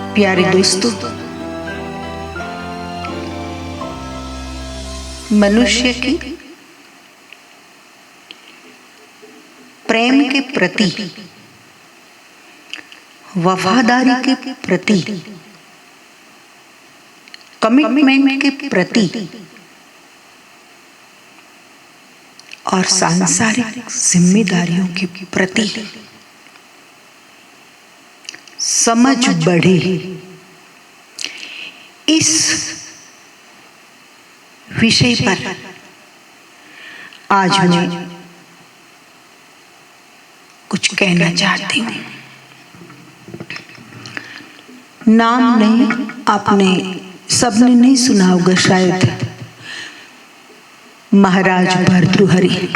प्यारे दोस्तों, मनुष्य की प्रेम के प्रति, वफादारी के प्रति, कमिटमेंट के प्रति और सांसारिक जिम्मेदारियों के प्रति समझ बढ़े, इस विषय पर आज मैं कुछ कहना चाहती हूँ। नाम नहीं, आपने सबने नहीं सुना होगा शायद, महाराज भर्तृहरि।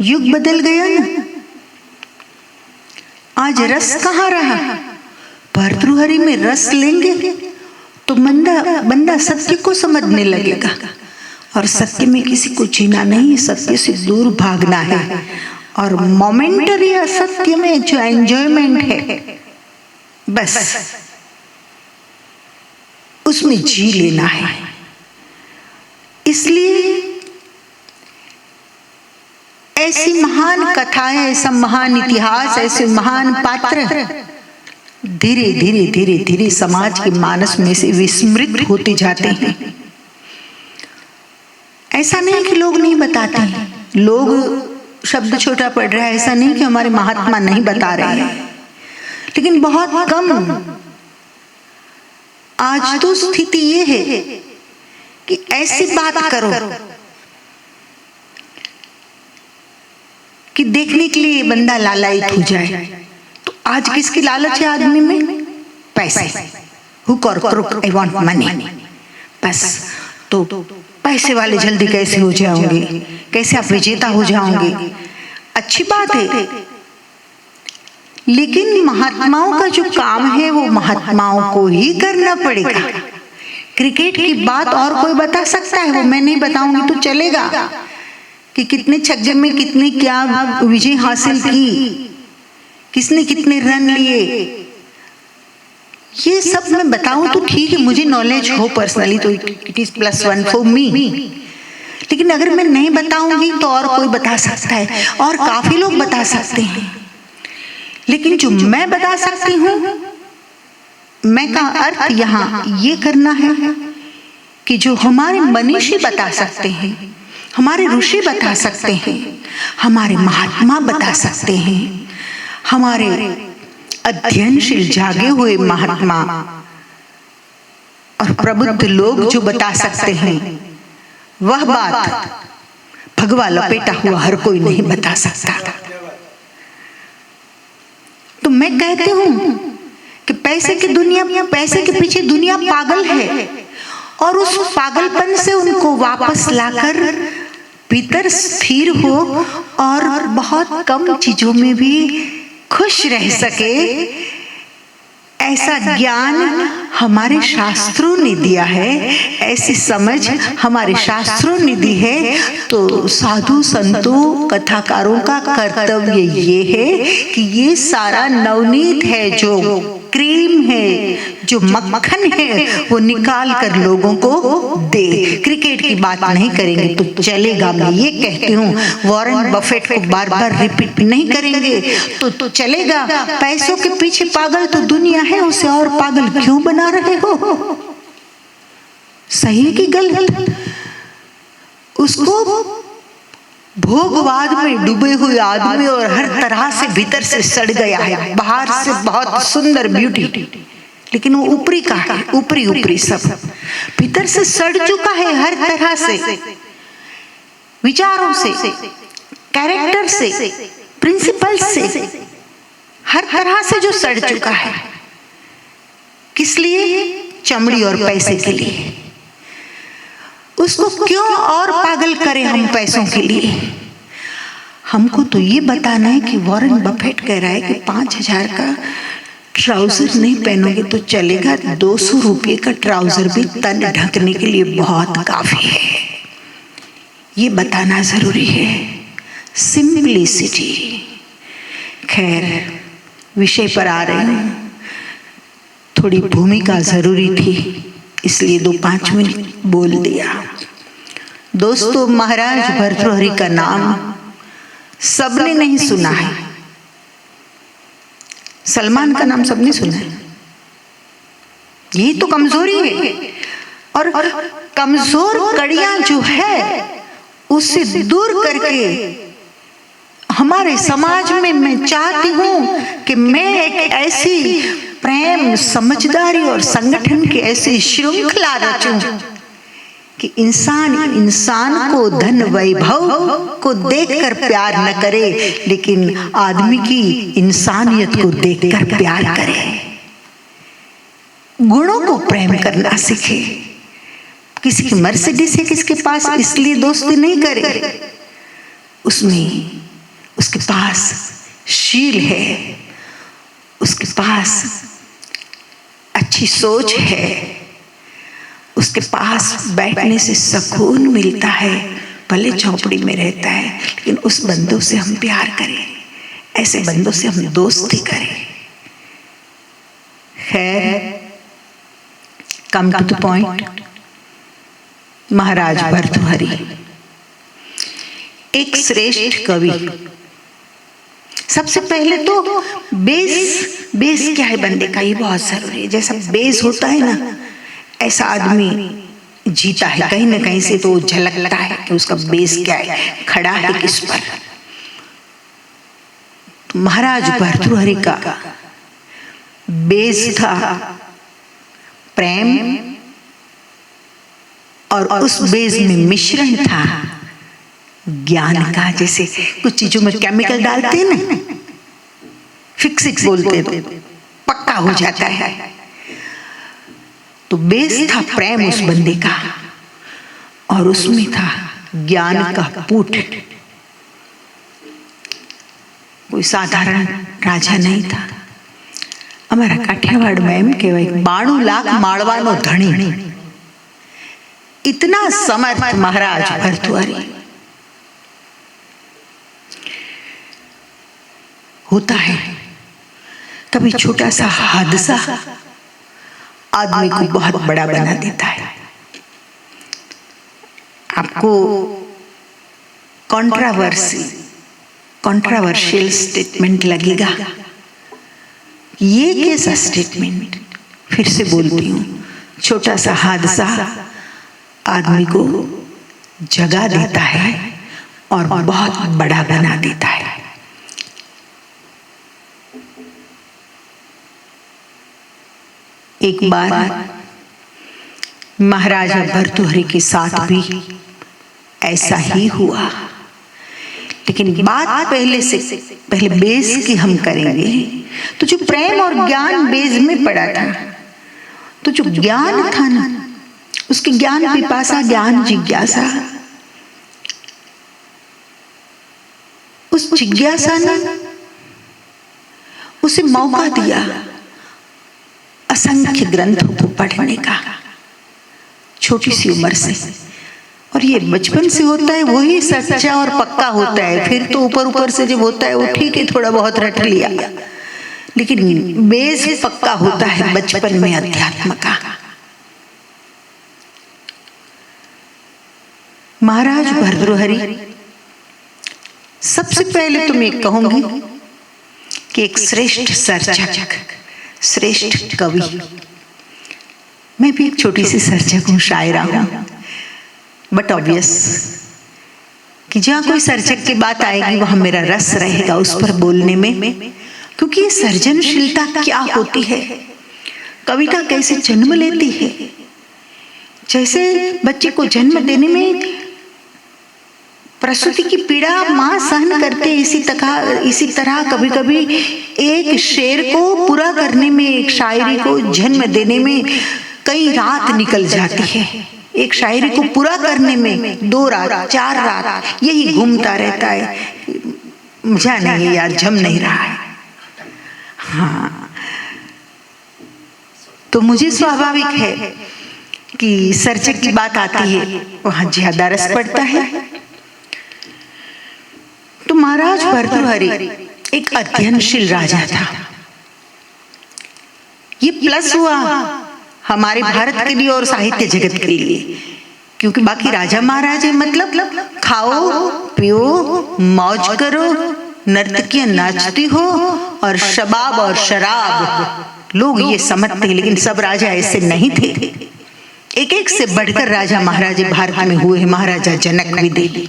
युग बदल गया ना, आज रस कहाँ रहा। भर्तृहरि में रस लेंगे तो बंदा सत्य को समझने लगेगा, और सत्य में किसी को जीना नहीं, सत्य से दूर भागना है। और मोमेंटरी असत्य में जो एंजॉयमेंट है, बस उसमें जी लेना है। इसलिए ऐसी महान कथाएं, ऐसा महान इतिहास, ऐसे महान पात्र धीरे धीरे धीरे धीरे समाज के मानस में से विस्मृत होते जाते हैं। ऐसा नहीं कि लोग नहीं बताते हैं, लोग शब्द छोटा पड़ रहा है, ऐसा नहीं कि हमारे महात्मा नहीं बता रहे हैं, लेकिन बहुत कम। आज तो स्थिति ये है कि ऐसी बात करो कि देखने के लिए बंदा लालायित हो जाए। तो आज किसकी लालच है आदमी में? पैसे। हुक और क्रुक, आई वांट मनी। बस तो पैसे वाले जल्दी कैसे हो जाओगे, कैसे आप विजेता हो जाओगे। अच्छी बात है, लेकिन महात्माओं का जो काम है वो महात्माओं को ही करना पड़ेगा। क्रिकेट की बात और कोई बता सकता है, वो मैं नहीं बताऊंगी तो चलेगा कि कितने छक्के में कितने क्या विजय हासिल की, किसने कितने रन लिए, ये सब मैं बताऊं तो ठीक है, मुझे नॉलेज हो पर्सनली तो इट इज +1 फॉर मी। लेकिन अगर मैं नहीं बताऊंगी तो और कोई बता सकता है, और काफी लोग बता सकते हैं। लेकिन जो मैं बता सकती हूँ, मैं का अर्थ यहाँ ये करना है कि जो हमारे मनीषी बता सकते हैं, हमारे ऋषि बता सकते हैं, हमारे महात्मा बता सकते हैं, हमारे अध्ययनशील जागे हुए महात्मा और प्रबुद्ध लोग जो बता सकते हैं, वह बात भगवा लपेटा हुआ हर कोई नहीं बता सकता। तो मैं कहती हूं कि पैसे की दुनिया, पैसे के पीछे दुनिया पागल है, और उस पागलपन से उनको वापस लाकर भीतर स्थिर हो और बहुत कम चीजों में भी खुश रह सके, ऐसा ज्ञान हमारे शास्त्रों ने दिया है, ऐसी समझ हमारे शास्त्रों ने दी है। तो साधु संतों कथाकारों का कर्तव्य ये है कि ये सारा नवनीत है, जो क्रीम है, जो मक्खन है, वो निकाल कर लोगों को दे। क्रिकेट की बात नहीं करेंगे तो चलेगा, मैं ये कहती हूँ। वॉरेन बफेट को बार बार रिपीट नहीं करेंगे तो चलेगा। पैसों के पीछे पागल तो दुनिया है, उसे और पागल क्यों बना रहे हो? सही की गलत? उसको भोगवाद में डूबे हुए आदमी और हर तरह से भीतर से सड़ गया है। बाहर से बहुत सुंदर ब्यूटी, लेकिन वो ऊपरी का है, ऊपरी सब भीतर से सड़ चुका है। हर तरह से, विचारों से, कैरेक्टर से, प्रिंसिपल से, हर तरह से जो सड़ चुका है। किस लिए? चमड़ी और पैसे के लिए। उसको क्यों और पागल करें हम पैसों के लिए? हमको तो ये बताना है कि वॉरेन बफेट कह रहा है कि 5,000 का ट्राउजर नहीं पहनोगे तो चलेगा, 200 रुपये का ट्राउजर भी तन ढकने के लिए बहुत काफी है। ये बताना जरूरी है। सिंपलिसिटी। खैर, विषय पर आ रही हूँ। थोड़ी भूमिका जरूरी थी, इसलिए 2-5 मिनट बोल दिया। दोस्तों, महाराज भर्तृहरि का नाम सबने नहीं सुना है। सलमान का नाम सबने सुना है। यही तो कमजोरी है। और कमजोर कड़ियां जो है उससे दूर करके हमारे समाज में मैं चाहती हूं कि मैं एक ऐसी प्रेम, समझदारी और संगठन की ऐसी श्रृंखला रचूं कि इंसान को धन वैभव को देखकर प्यार न करे, लेकिन आदमी की इंसानियत को देखकर प्यार करे, गुणों को प्रेम करना सीखे। किसी की मर्सिडीज है किसके पास, इसलिए दोस्ती नहीं करे। उसमें उसके पास शील है, उसके पास अच्छी सोच है, उसके पास बैठने से सुकून मिलता है, भले झोपड़ी में रहता है, लेकिन उस बंदों से हम प्यार करें, ऐसे बंदों से हम दोस्ती करें। खैर, कम टू द पॉइंट। महाराज भर्तृहरि एक श्रेष्ठ कवि। सबसे पहले तो बेस क्या है बंदे का, ये बहुत जरूरी है। जैसा बेस होता है ना, ऐसा आदमी जीता है कहीं ना कहीं से, तो झलकता है कि उसका बेस क्या है, खड़ा है किस पर। तो महाराज भर्तृहरि का बेस था प्रेम, और उस बेस में मिश्रण था ज्ञान का। जैसे कुछ चीजों में केमिकल डालते हैं ना, फिक्सिक बोलते हैं, तो पक्का हो जाता है। तो बेस था प्रेम उस बंदे का, और उसमें था ज्ञान का पूट। कोई साधारण राजा नहीं था। हमारा काठियावाड़ में एम कहेवाय 92 लाख माळવાનો धणी, इतना समर्थ महाराज भर्तृहरि। होता है कभी छोटा सा हादसा आदमी को बहुत बड़ा बना देता है। आपको कंट्रोवर्शियल स्टेटमेंट लगेगा, ये कैसा स्टेटमेंट? फिर से बोलती हूँ, छोटा सा हादसा आदमी को जगा देता है और बहुत बड़ा बना देता है। एक बार महाराजा भर्तृहरि के साथ भी ऐसा ही हुआ, लेकिन बात पहले बेस की हम करेंगे। तो जो प्रेम और ज्ञान बेस में पड़ा था, तो जो ज्ञान था ना, उसकी ज्ञान पिपासा, ज्ञान जिज्ञासा, उस जिज्ञासा ने उसे मौका दिया असंख्य ग्रंथों को पढ़ने का, छोटी सी उम्र से। और ये बचपन से होता है, वही सच्चा और पक्का होता है। फिर तो ऊपर से जब होता है वो ठीक है, थोड़ा बहुत रट लिया, लेकिन बेस पक्का होता है बचपन में अध्यात्म का। महाराज भर्तृहरि, सबसे पहले तो मैं कहूंगी कि एक श्रेष्ठ सर्जक, श्रेष्ठ कवि। मैं भी एक छोटी सी सर्जक हूँ, शायरा हूँ, बट ऑब्वियस कि जहाँ कोई सर्जक की बात आएगी वहाँ मेरा रस रहेगा उस पर बोलने में, क्योंकि ये सर्जनशीलता क्या होती है, कविता कैसे जन्म लेती है। जैसे बच्चे को जन्म देने में प्रसूति की पीड़ा माँ सहन करते, इसी तरह कभी कभी एक शेर को पूरा करने में, एक शायरी को जन्म देने में कई रात निकल जाती है। एक शायरी को पूरा करने में 2 रात 4 रात यही घूमता रहता है, मजा नहीं है यार, जम नहीं रहा है। हाँ, तो मुझे स्वाभाविक है कि सर्जक की बात आती है वहां ज्यादा रस पड़ता है। तो महाराज भर्तृहरि एक अध्ययनशील राजा था। ये प्लस हुआ हमारे भारत के लिए और साहित्य जगत के लिए, क्योंकि बाकी राजा महाराजे मतलब खाओ पियो मौज करो, नर्तकियां नाचती हो और शबाब और शराब, लोग ये समझते हैं। लेकिन सब राजा ऐसे नहीं थे, एक एक से बढ़कर राजा महाराजे भारत में हुए हैं। महाराजा जनक विदेही,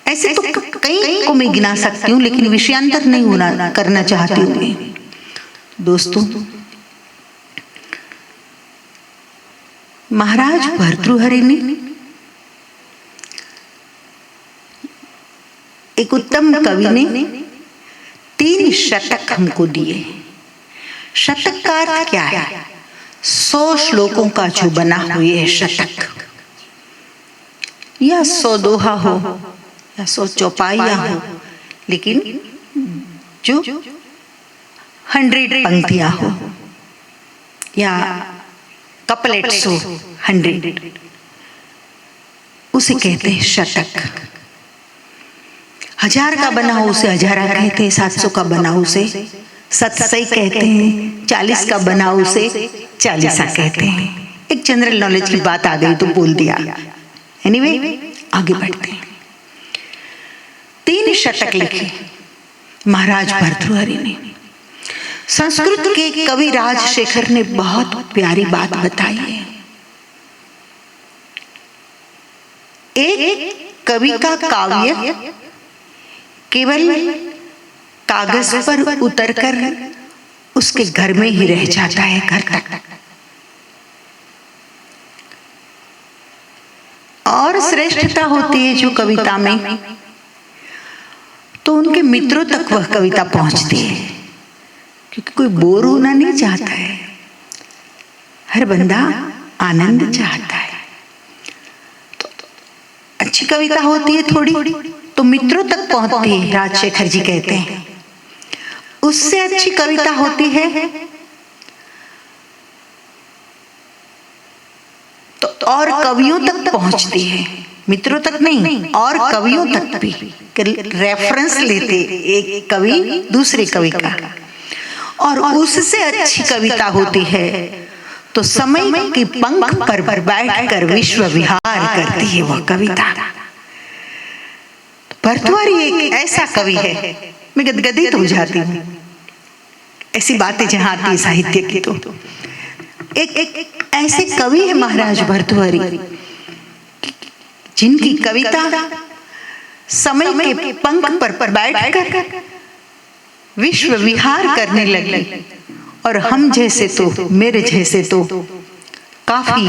ऐसे तो कई को मैं गिना सकती हूँ, लेकिन विषयांतर नहीं होना करना चाहती हूँ मैं। दोस्तों, महाराज भर्तृहरि ने एक उत्तम कवि ने 3 शतक हमको दिए। शतक का अर्थ क्या है? 100 श्लोकों का जो बना हुए है शतक, या 100 दोहा हो या 100 चौपाइयां हो, लेकिन जो 100 पंक्तियां हो या कपलेट्स हो 100, उसे कहते हैं शतक। 1000 का बना हो उसे हजारा कहते हैं, 700 का बना हो उसे 700 कहते हैं, 40 का बना हो उसे 40 कहते हैं। एक जनरल नॉलेज की बात आ गई तो बोल दिया। एनीवे, आगे बढ़ते हैं। 3 शतक लिखे महाराज भर्तृहरि ने। संस्कृत के कवि राजशेखर ने बहुत प्यारी बात बताई है। एक कवि का काव्य केवल कागज पर उतरकर उसके घर में ही रह जाता है, घर तक, और श्रेष्ठता होती है जो कविता में, तो उनके मित्रों तक वह कविता पहुंचती है, क्योंकि कोई बोर होना नहीं चाहता है, हर बंदा आनंद चाहता है। तो अच्छी कविता होती है थोड़ी, तो मित्रों तक पहुंचती है, राजशेखर जी कहते हैं। उससे अच्छी कविता होती है तो और कवियों तक पहुंचती है, मित्रों तक नहीं, और कवियों तक भी रेफरेंस लेते एक कवि दूसरे कवि का, और उससे अच्छी कविता होती है तो समय के पंख पर बैठकर विश्व विहार करती है वह कविता। भर्तृहरि एक ऐसा कवि है, मैं गदगदित हो जाती हूँ ऐसी बातें जहां आती है साहित्य की। तो एक ऐसे कवि है महाराज भर्तृहरि, जिनकी कविता समय के पंख पर बैठकर विश्व विहार करने लगी, और हम जैसे तो, मेरे जैसे तो काफी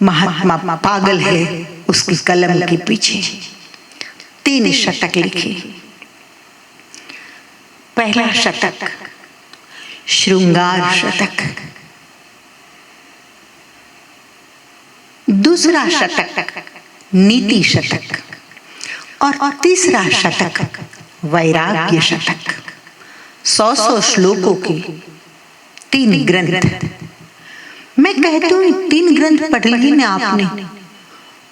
महात्मा पागल है उसकी कलम के पीछे। 3 शतक लिखे। पहला शतक श्रृंगार शतक, दूसरा शतक नीति शतक, और तीसरा शतक वैराग्य शतक। 100 श्लोकों के 3 ग्रंथ। मैं कहती हूँ 3 ग्रंथ पढ़ लिए ना आपने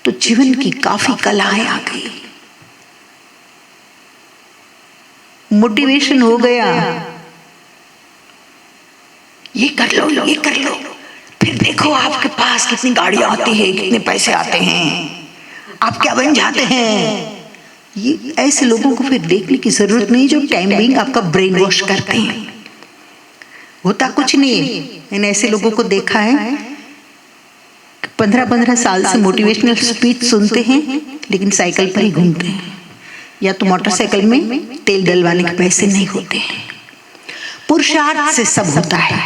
तो जीवन की काफी कलाएं आ गई, मोटिवेशन हो गया, ये कर लो ये कर लो, फिर देखो आपके पास कितनी गाड़ियां आती है, कितने पैसे आते हैं, आप क्या बन जाते हैं। ये ऐसे लोगों को फिर देखने की जरूरत नहीं जो टाइम बिंग आपका ब्रेन वॉश करते हैं। होता कुछ नहीं है। मैंने ऐसे लोगों को देखा है 15-15 साल से मोटिवेशनल स्पीच सुनते हैं, लेकिन साइकिल पर ही घूमते हैं, या तो मोटरसाइकिल में तेल डलवाने के पैसे नहीं होते हैं। पुरुषार्थ से सब होता है,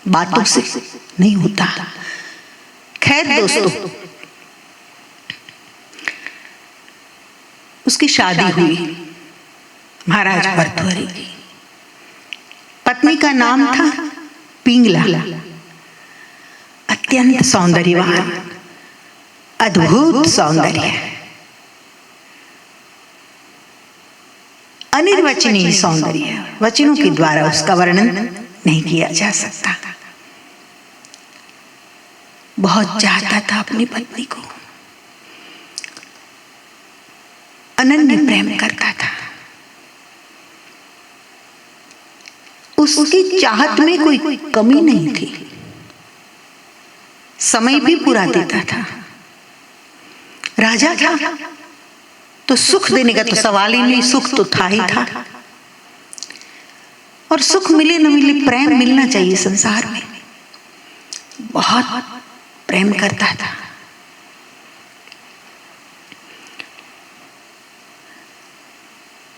बातों से नहीं होता। खैर दोस्तों, उसकी शादी हुई महाराज भर्तृहरि की। पत्नी का नाम था पिंगला। अत्यंत सौंदर्यवान, अद्भुत सौंदर्य, अनिर्वचनीय सौंदर्य, वचनों के द्वारा उसका वर्णन नहीं किया जा सकता। बहुत चाहता था अपनी पत्नी को, अनन्य प्रेम करता था। उसकी चाहत में कोई कमी नहीं थी। समय भी पूरा देता था। राजा था तो सुख देने का तो सवाल ही नहीं, सुख तो था ही था। और सुख मिले न मिले, प्रेम मिलना चाहिए संसार में। बहुत प्रेम करता था।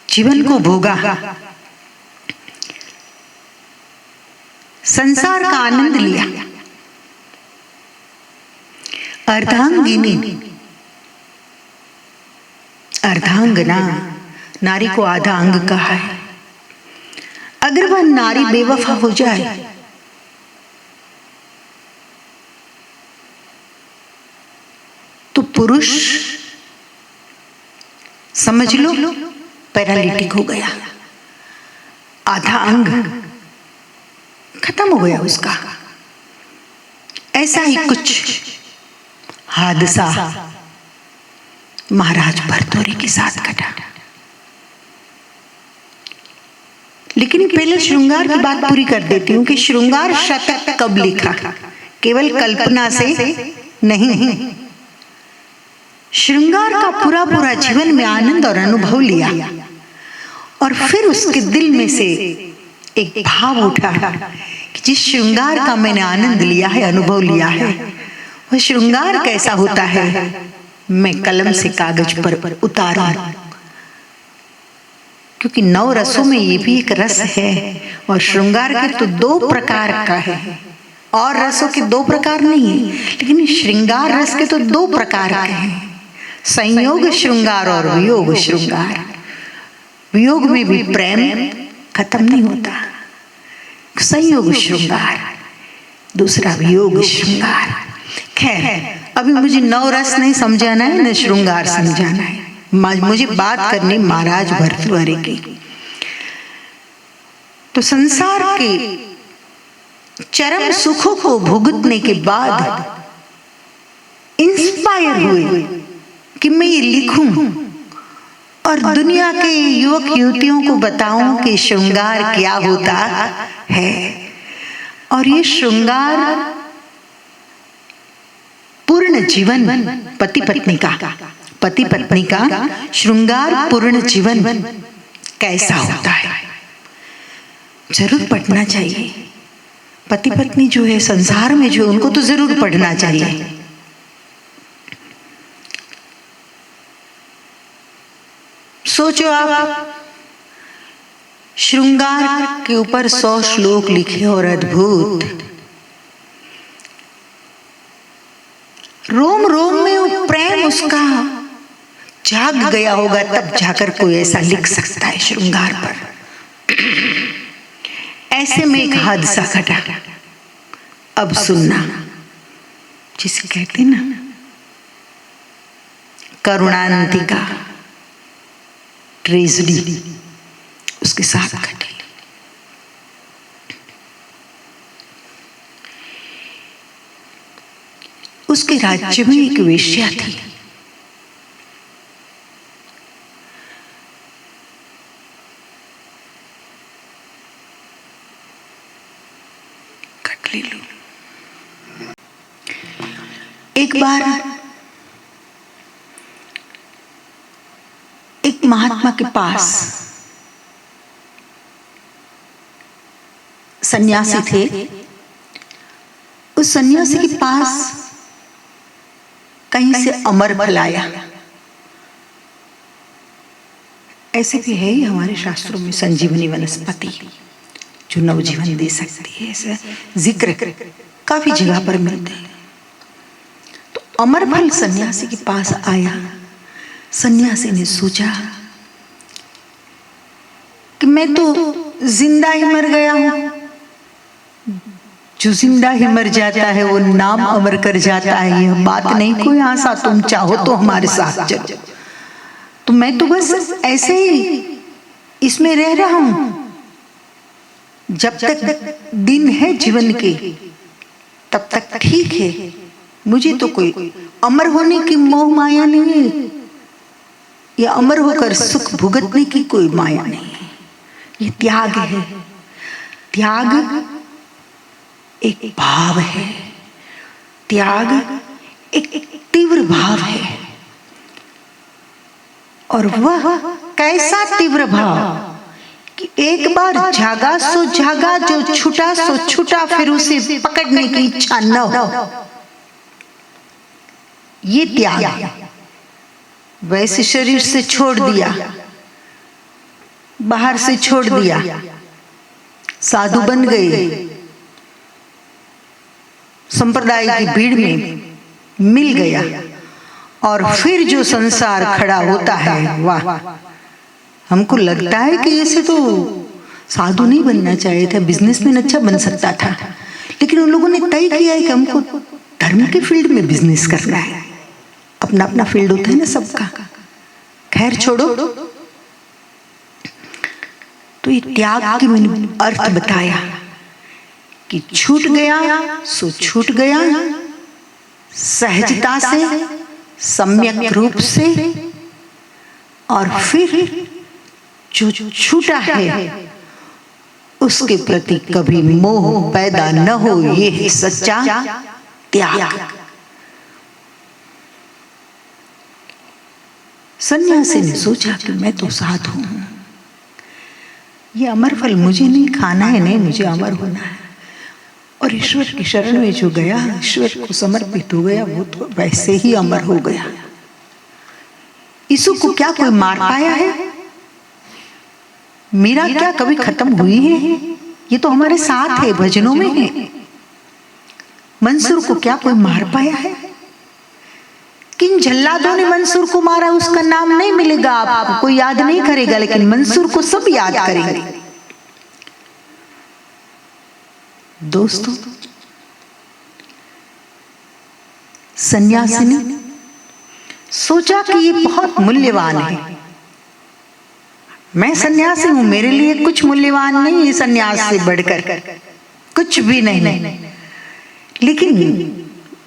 जीवन को भोगा, संसार का आनंद लिया। अर्धांगिनी, अर्धांगना, नारी को आधा अंग कहा है। अगर वह नारी बेवफा हो जाए तो पुरुष समझ लो पैरालिटिक हो गया, आधा अंग खत्म हो गया उसका। ऐसा ही कुछ हादसा महाराज भर्तृहरि के साथ घटा। लेकिन पहले श्रृंगार की बात पूरी कर देती हूँ कि श्रृंगार शतक कब लिखा, केवल कल्पना से नहीं। श्रृंगार का पूरा पूरा जीवन में आनंद और अनुभव लिया और फिर उसके दिल में से एक भाव उठा कि जिस श्रृंगार का मैंने आनंद लिया है, अनुभव लिया है, वह श्रृंगार कैसा होता है मैं कलम से कागज पर उतारूं। क्योंकि 9 रसों में ये भी एक रस है और श्रृंगार के तो 2 प्रकार का है। और रसों के 2 प्रकार नहीं है, लेकिन श्रृंगार रस के तो 2 प्रकार के हैं, संयोग श्रृंगार और वियोग श्रृंगार। वियोग में भी प्रेम खत्म नहीं होता, संयोग श्रृंगार, दूसरा वियोग श्रृंगार। खैर, अभी मुझे 9 रस नहीं समझाना है, न श्रृंगार समझाना है, मुझे बात करनी महाराज भर्तृहरि की। तो संसार के चरम सुखों को भुगतने के बाद इंस्पायर हुए कि मैं ये लिखूं और दुनिया के युवक युवतियों को बताऊं कि श्रृंगार क्या होता है। और ये श्रृंगार पूर्ण जीवन पति पत्नी का श्रृंगार पूर्ण जीवन कैसा होता है, जरूर पढ़ना चाहिए। पति पत्नी जो है संसार में जो, उनको तो जरूर पढ़ना चाहिए। सोचो आप, श्रृंगार के ऊपर 100 श्लोक लिखे और अद्भुत, रोम रोम में वो प्रेम उसका जाग गया होगा, तब जाकर कोई ऐसा लिख सकता है श्रृंगार पर। ऐसे में एक हादसा घटा, अब सुनना, जिसे कहते ना करुणांतिका ट्रेजेडी, उसके साथ घटी। उसके राज्य में एक वेश्या थी। कट ले लो। एक बार एक महात्मा के पास सन्यासी थे। उस सन्यासी के पास कहीं से अमर फल आया। ऐसे भी है हमारे शास्त्रों में संजीवनी वनस्पति जो नवजीवन दे सकती है, ऐसा जिक्र काफी जगह पर मिलते हैं। तो अमर फल सन्यासी के पास आया। सन्यासी ने सोचा कि मैं तो जिंदा ही मर गया हूं, जो जिंदा ही मर जाता है वो नाम अमर कर जाता है, यह बात नहीं कोई आशा, तुम चाहो तो हमारे साथ चलो। तो मैं तो बस ऐसे ही इसमें रह रहा हूं, जब तक दिन है जीवन के तब तक ठीक है, मुझे तो कोई अमर होने की मोह माया नहीं है, या अमर होकर सुख भुगतने की कोई माया नहीं है, ये त्याग है। त्याग एक भाव है, त्याग एक तीव्र भाव है। और वह कैसा तीव्र भाव कि एक बार जागा सो जागा, जो छूटा सो छूटा, फिर उसे पकड़ने की इच्छा न हो। ये त्याग है। वैसे शरीर से छोड़ दिया, बाहर से छोड़ दिया, साधु बन गए, संप्रदाय की भीड़ में मिल गया, और फिर जो संसार खड़ा होता है, वाह, हमको लगता है कि ऐसे तो साधु नहीं बनना चाहिए था, बिजनेसमैन अच्छा बन सकता था, लेकिन उन लोगों ने तय किया है कि हमको धर्म के फील्ड में बिजनेस करना है। अपना अपना फील्ड होता है ना सबका। खैर छोड़ो, तो ये त्याग की मैंने अर्थ बताया कि छूट गया सो छूट गया, सहजता से, सम्यक रूप से, और फिर जो छूटा है उसके प्रति कभी मोह पैदा न हो, ये है सच्चा त्याग। सन्यासी ने सोचा कि मैं तो साधु हूं, ये अमर फल मुझे नहीं खाना है, नहीं मुझे अमर होना है। और ईश्वर की शरण में जो गया, ईश्वर को समर्पित हो गया, वो तो वैसे ही अमर हो गया। यीशु को क्या कोई मार पाया है? मीरा क्या कभी खत्म हुई है? ये तो हमारे साथ है, भजनों में है। मंसूर को क्या कोई मार पाया है? किन जल्लादों ने मंसूर को मारा उसका नाम नहीं मिलेगा, आपको कोई याद नहीं करेगा, लेकिन मंसूर को सब याद करेंगे। दोस्तों, सन्यासी ने सोचा कि ये बहुत मूल्यवान है, मैं सन्यासी हूं, मेरे लिए कुछ मूल्यवान नहीं है सन्यास से बढ़कर कुछ भी नहीं, लेकिन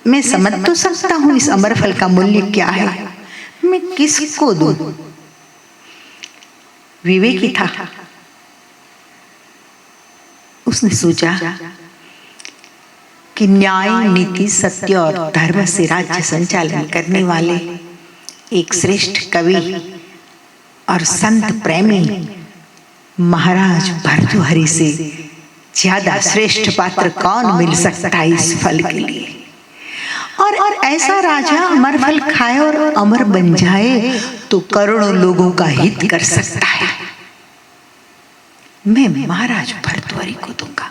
मैं समझ तो सकता हूं इस अमर फल का मूल्य क्या है, मैं किसको दूं। विवेकी था, उसने सोचा कि न्याय, नीति, सत्य और धर्म से राज्य संचालन करने वाले एक श्रेष्ठ कवि और संत प्रेमी महाराज भर्तृहरि से ज्यादा श्रेष्ठ पात्र कौन मिल सकता है इस फल के लिए। और ऐसा राजा अमर फल खाए और अमर बन जाए तो करोड़ों लोगों का हित कर सकता है। मैं महाराज भर्तृहरि को दूंगा।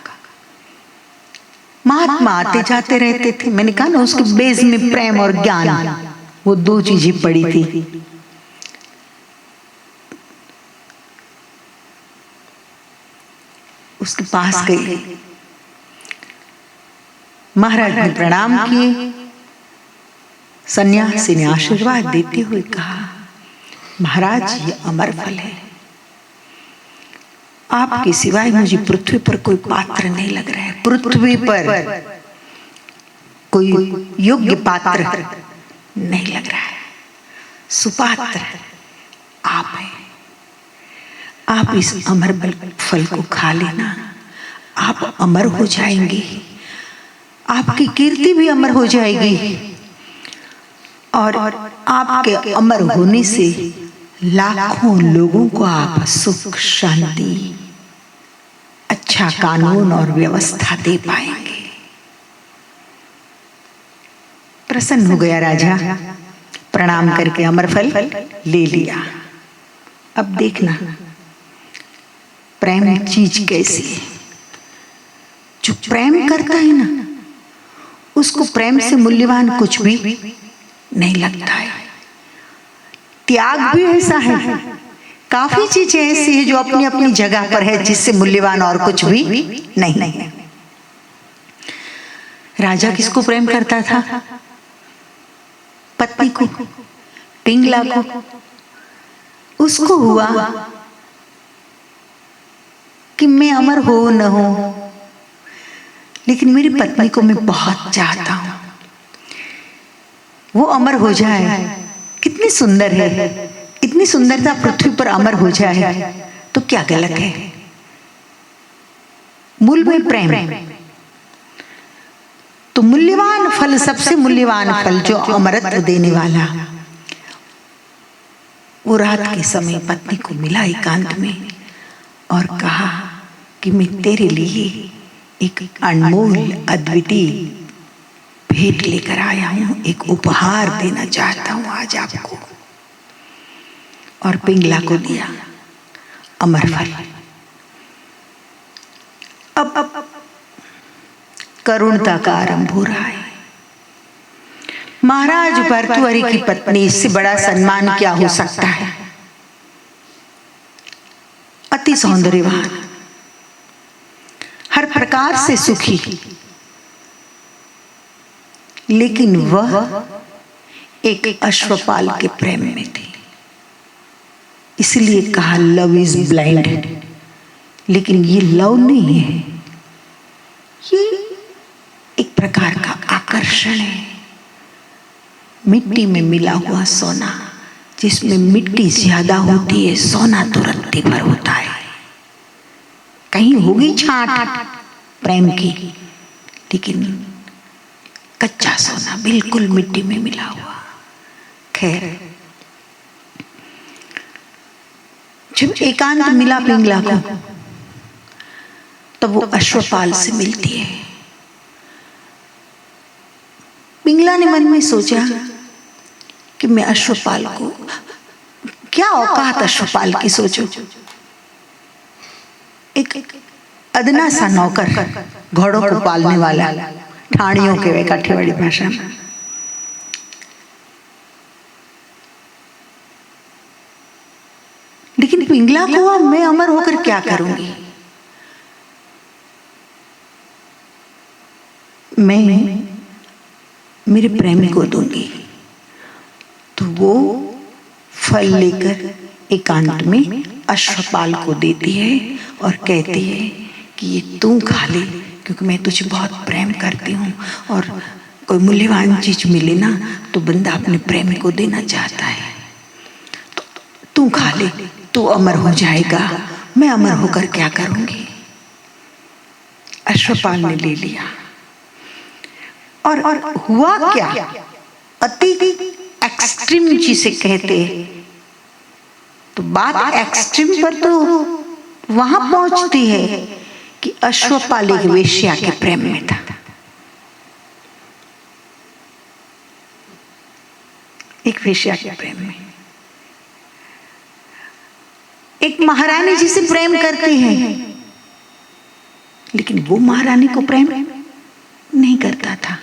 महात्मा आते जाते रहते थे, मैंने कहा ना उसके बेस में प्रेम और ज्ञान, वो दो चीजें पड़ी थी। उसके पास गई, महाराज ने प्रणाम किए, सन्यासी ने आशीर्वाद देते हुए कहा, महाराज ये अमर फल है, आपके सिवाय मुझे पृथ्वी पर कोई पात्र नहीं लग रहा है, पृथ्वी पर कोई योग्य पात्र नहीं लग रहा है, सुपात्र आप हैं, आप इस अमर फल को खा लेना, आप अमर हो जाएंगे, आपकी कीर्ति भी अमर हो जाएगी, और आपके अमर होने से लाखों लोगों को आप सुख, शांति, अच्छा कानून और व्यवस्था दे पाएंगे। प्रसन्न हो गया राजा, प्रणाम करके अमर फल ले लिया। अब देखना प्रेम चीज कैसी है। जो प्रेम करता है ना, उसको प्रेम से मूल्यवान कुछ भी नहीं लगता है। त्याग भी ऐसा है, काफी चीजें ऐसी है जो अपनी अपनी जगह पर है, जिससे मूल्यवान और कुछ भी नहीं है। राजा किसको प्रेम करता था? पत्नी को, पिंगला को। उसको हुआ कि मैं अमर हो न हो, लेकिन मेरी पत्नी को मैं बहुत चाहता हूं, वो अमर हो जाए। कितनी सुंदर है, इतनी सुंदरता पृथ्वी पर अमर हो जाए तो क्या गलत है? मूल में प्रेम। तो मूल्यवान फल, सबसे मूल्यवान फल जो अमरत्व देने वाला, वो रात के समय पत्नी को मिला एकांत में और कहा कि मैं तेरे लिए एक अनमोल अद्वितीय भेंट लेकर आया हूं, एक उपहार देना चाहता हूं आज आपको। और पिंगला को दिया अमर फल। अब करुणता का आरंभ हो रहा है। महाराज भर्तृहरि की पत्नी, इससे बड़ा सम्मान क्या हो सकता है। अति सौंदर्यवान, हर प्रकार से सुखी, लेकिन वह एक अश्वपाल के प्रेम में थी। इसलिए कहा लव इज ब्लाइंड। लेकिन ये लव नहीं है, ये एक प्रकार का आकर्षण है। मिट्टी में मिला हुआ सोना, जिसमें मिट्टी ज्यादा होती है, सोना तो रत्ती भर होता है। कहीं होगी छांट प्रेम की, लेकिन कच्चा सोना बिल्कुल मिट्टी में मिला हुआ। खैर, जब एकांत मिला पिंगला को, तब वो अश्वपाल से मिलती है। पिंगला ने मन में सोचा कि मैं अश्वपाल को, क्या औकात अश्वपाल की, सोचो एक अदना सा नौकर, घोड़ों को पालने वाला, ठाणियों के वे काठियावाड़ी भाषा में। लेकिन पिंगला को अब मैं अमर होकर क्या करूंगी। मैं मेरे प्रेमी को दूंगी। तो वो फल लेकर एकांत में अश्वपाल को देती है और कहती है कि ये तू खा ले, क्योंकि मैं तुझे बहुत प्रेम करती हूँ, और कोई मूल्यवान चीज मिले ना तो बंदा अपने प्रेमी को देना चाहता है। तो तू खा ले, तू अमर हो जाएगा, मैं अमर होकर क्या करूंगी। अश्वपाल ने ले लिया और हुआ क्या, अति एक्सट्रीम जिसे कहते हैं, तो बात एक्सट्रीम पर तो वहां पहुंचती है कि अश्वपाल एक वेश्या के प्रेम में था। एक वेश्या के प्रेम में, एक महारानी जिसे प्रेम करते हैं, लेकिन वो महारानी को प्रेम नहीं करता था।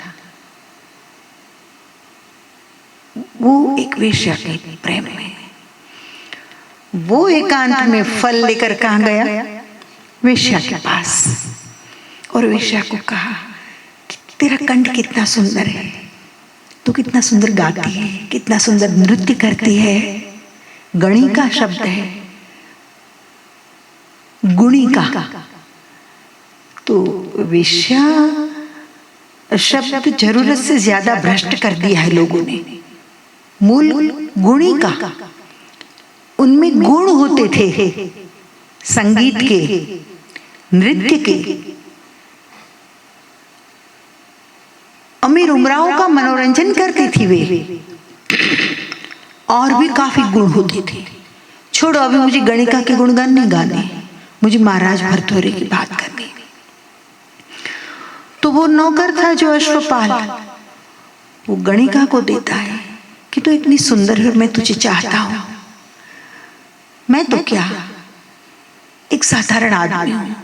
वो एक वेश्या के प्रेम में। वो एकांत में फल लेकर कहां गया, वेश्या के पास, और वेश्या को कहा कि तेरा कंठ कितना सुंदर है, तू कितना सुंदर गाती है, कितना सुंदर नृत्य करती है। गणिका शब्द है, गुणिका। तो वेश्या शब्द जरूरत से ज्यादा भ्रष्ट कर दिया है लोगों ने। मूल गुणिका, उनमें गुण होते थे, संगीत के, नृत्य के। अमीर उमराव का मनोरंजन करती थी वे, और भी काफी गुण होते थे। छोड़ो, अभी मुझे गणिका के गुणगान नहीं गाने, मुझे महाराज भर्तृहरि की बात करनी। तो वो नौकर था जो अश्वपाल, वो गणिका को देता है कि तू इतनी सुंदर है, मैं तुझे चाहता हूं। मैं तो क्या, एक साधारण आदमी हूं,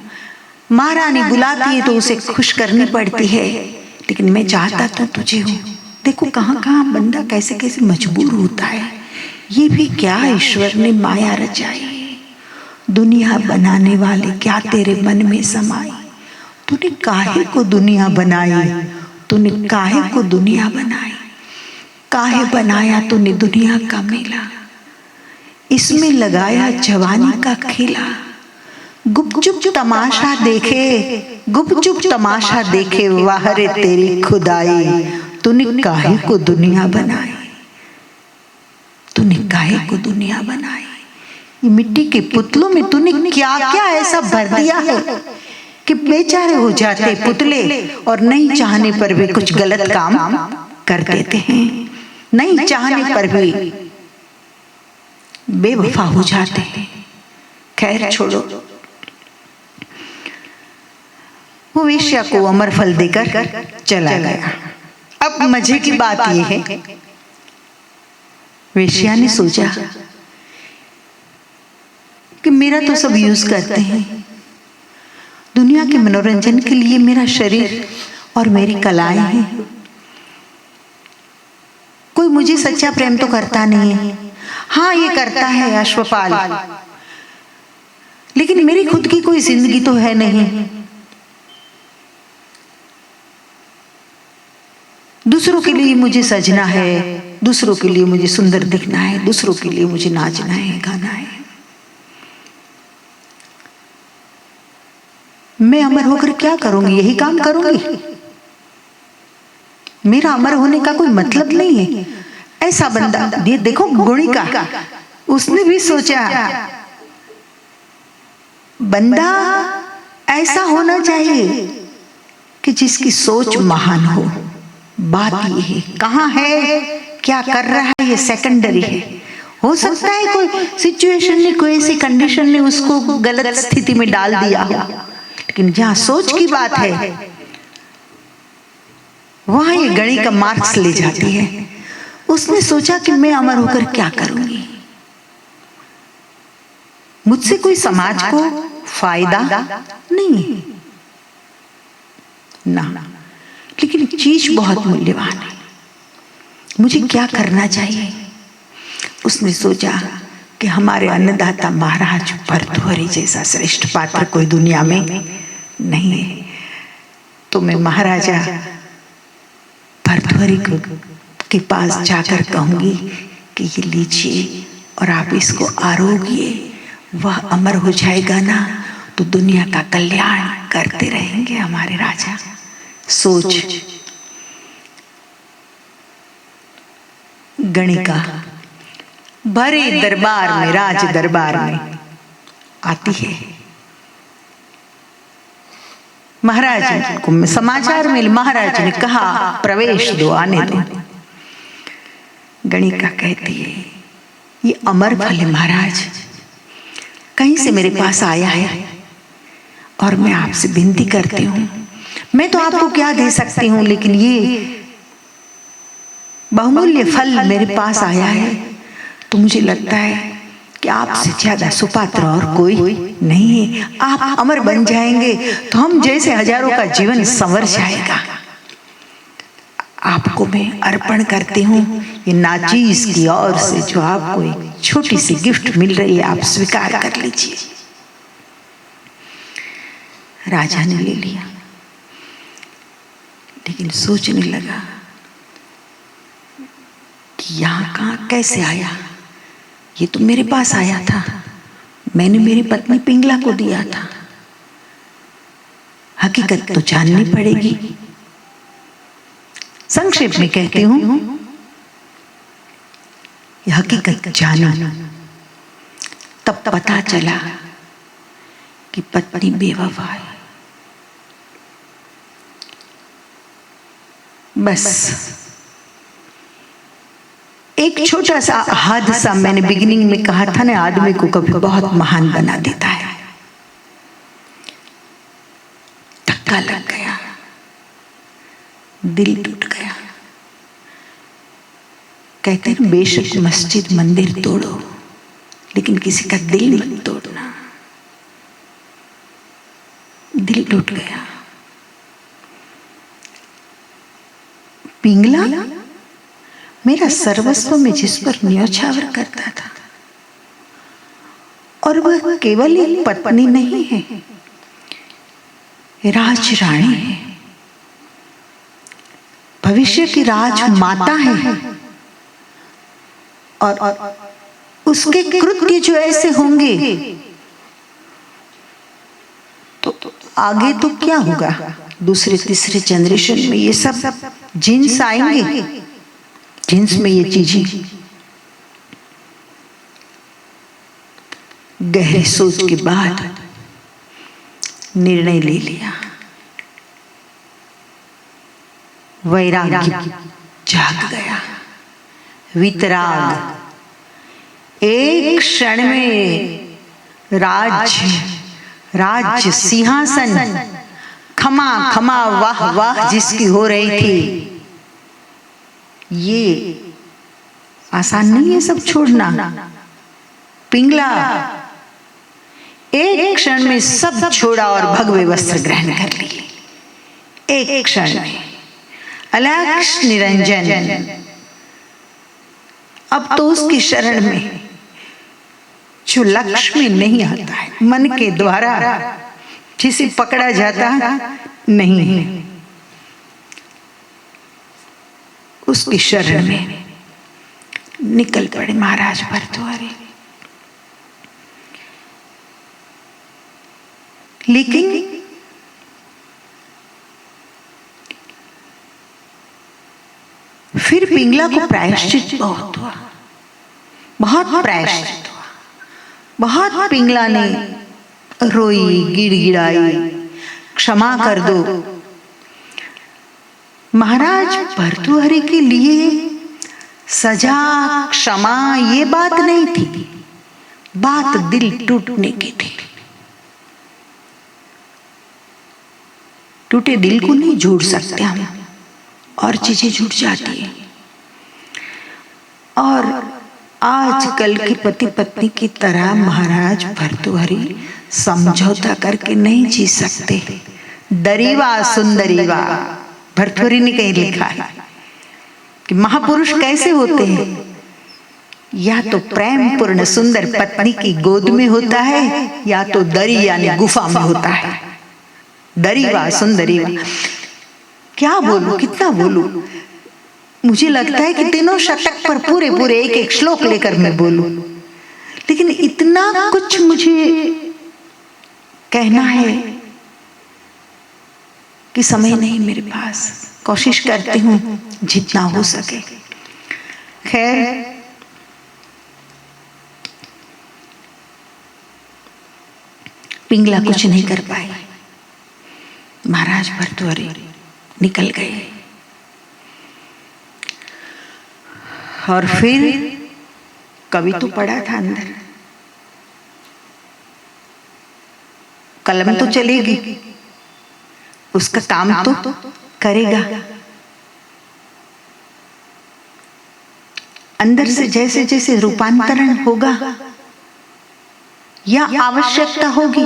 महारानी बुलाती है तो उसे खुश करनी पड़ती है, लेकिन मैं चाहता तो तुझे हूं। देखो कहां कहां बंदा कैसे कैसे मजबूर होता है। ये भी क्या ईश्वर ने माया रचाई, दुनिया बनाने वाले क्या तेरे मन में समाई। तूने काहे को दुनिया बनाई, तूने काहे को दुनिया बनाई, काहे बनाया तूने दुनिया का मेला, इसमें लगाया जवानी का खेला। गुपचुप तमाशा देखे, गुपचुप तमाशा देखे, वाह रे तेरी खुदाई, तूने काहे को दुनिया बनाई, तूने काहे को दुनिया बनाई। ये मिट्टी के पुतलों में तूने क्या क्या ऐसा भर दिया है कि बेचारे हो जाते पुतले और नहीं चाहने पर भी कुछ गलत काम कर देते हैं, नहीं चाहने पर भी बेवफा हो जाते हैं। खैर छोड़ो, वो वेश्या को अमर फल देकर चला गया। अब मजे की बात यह है, वेश्या ने सोचा कि मेरा तो सब यूज करते हैं, दुनिया के मनोरंजन के लिए मेरा शरीर और मेरी कलाएं हैं, कोई मुझे सच्चा प्रेम तो करता नहीं है। हाँ, ये करता है अश्वपाल, लेकिन मेरी खुद की कोई जिंदगी तो है नहीं। दूसरों के लिए मुझे सजना है, दूसरों के लिए मुझे सुंदर दिखना है, दूसरों के लिए मुझे नाचना है, गाना है। मैं अमर होकर क्या करूंगी? यही काम करूंगी। मेरा अमर होने का कोई मतलब नहीं है। ऐसा बंदा, ये देखो गुणिका, उसने भी सोचा बंदा ऐसा होना चाहिए कि जिसकी सोच महान हो। बात ये है, कहाँ है, क्या कर रहा है, ये सेकेंडरी है। हो सकता है कोई सिचुएशन ने, कोई ऐसी कंडीशन ने उसको गलत स्थिति में डाल दिया हो, लेकिन जहां सोच की बात है वहां ये गणित का मार्क्स ले जाती है। उसने सोचा कि मैं अमर होकर क्या करूंगी, मुझसे कोई समाज को फायदा नहीं ना, लेकिन चीज बहुत मूल्यवान है, मुझे क्या करना चाहिए। उसने सोचा कि हमारे अन्नदाता महाराज भर्तृहरि जैसा श्रेष्ठ पात्र कोई दुनिया में नहीं है, तो मैं महाराजा भर्तृहरि के पास जाकर कहूंगी कि ये लीजिए और आप इसको आरोगिए, वह अमर हो जाएगा ना तो दुनिया का कल्याण करते रहेंगे हमारे राजा। सोच, गणिका भरे दरबार में, राज दरबार में आती है। महाराज को समाचार मिल, महाराज ने कहा प्रवेश दो, आने दो। गणिका कहती है ये अमर फल है महाराज, कहीं से मेरे पास आया है और मैं आपसे विनती करती हूँ, मैं तो आपको क्या दे सकती हूँ, लेकिन ये बहुमूल्य फल मेरे पास आया है, तो मुझे लगता है कि आपसे ज्यादा सुपात्र और कोई नहीं है। आप अमर बन जाएंगे तो हम जैसे हजारों का जीवन संवर जाएगा। आपको मैं अर्पण करती हूँ ये नाचीज की ओर से जो आपको एक छोटी सी गिफ्ट मिल रही है, आप स्वीकार कर लीजिए। राजा ने ले लिया, लेकिन सोचने लगा कि यहाँ कहाँ कैसे आया, ये तो मेरे पास आया था, मैंने मेरी पत्नी पिंगला को दिया था। हकीकत तो जाननी पड़ेगी। संक्षेप में कहती हूं, यह हकीकत जाना तब पता चला कि पत्नी बेवफा है। बस एक छोटा सा हादसा, मैंने बिगिनिंग में कहा था ना, आदमी को कभी बहुत महान बना देता है। धक्का लग गया, दिल टूट गया। कहते हैं बेशक मस्जिद मंदिर तोड़ो, लेकिन किसी का दिल मत तोड़ना। दिल टूट गया। पिंगला मेरा सर्वस्व में जिस पर न्योछावर करता था, और वह केवल एक पत्नी नहीं है, राज रानी है, भविष्य की राजमाता है। और उसके कृत्य जो ऐसे होंगे तो आगे तो क्या होगा, दूसरे तीसरे जनरेशन में ये सब जीन्स आएंगे, जीन्स में ये चीजें। गहरी सोच के बाद निर्णय ले लिया। वैराग्य जाग गया, वितराग। एक क्षण में राज्य सिंहासन, खमा खमा वाह वाह जिसकी हो रही थी, ये आसान नहीं है सब छोड़ना। पिंगला एक क्षण में सब छोड़ा और भगवे वस्त्र ग्रहण कर लिए। एक क्षण में अलक्ष निरंजन अब तो उसकी शरण में जो लक्ष्य में नहीं आता है, मन के द्वारा जिसे पकड़ा जाता नहीं है, उसकी शरण में निकल पड़े महाराज भर्तृहरि। लेकिन फिर पिंगला को प्रायश्चित बहुत हुआ, बहुत प्रायश्चित हुआ। बहुत पिंगला ने रोई, गिड़गिड़ाई, क्षमा कर दो। महाराज भर्तृहरि के लिए सजा, क्षमा ये बात नहीं थी, बात दिल टूटने की थी। टूटे दिल को नहीं जोड़ सकते हम, और चीजें जुड़ जाती है। और आजकल के पति पत्नी की तरह महाराज भर्तृहरि समझौता करके नहीं जी सकते। दरीवा सुंदरीवा, भर्तृहरि ने कहीं लिखा है कि महापुरुष कैसे होते हैं, या तो प्रेम पूर्ण सुंदर पत्नी की गोद में होता है, या तो दरी यानी गुफा में होता है। दरीवा सुंदरीवा, क्या बोलूं, कितना बोलूं। मुझे लगता है कि तीनों शतक पर पूरे पूरे एक एक श्लोक लेकर मैं बोलूं, लेकिन इतना कुछ मुझे कहना है कि समय नहीं मेरे पास। कोशिश करती हूं जितना हो सके। खैर, पिंगला कुछ नहीं कर पाई। महाराज भर्तृहरि निकल गए। और फिर कवि तो पड़ा था अंदर, कलम तो चलेगी, उसका काम तो करेगा। अंदर से जैसे जैसे रूपांतरण होगा या आवश्यकता होगी,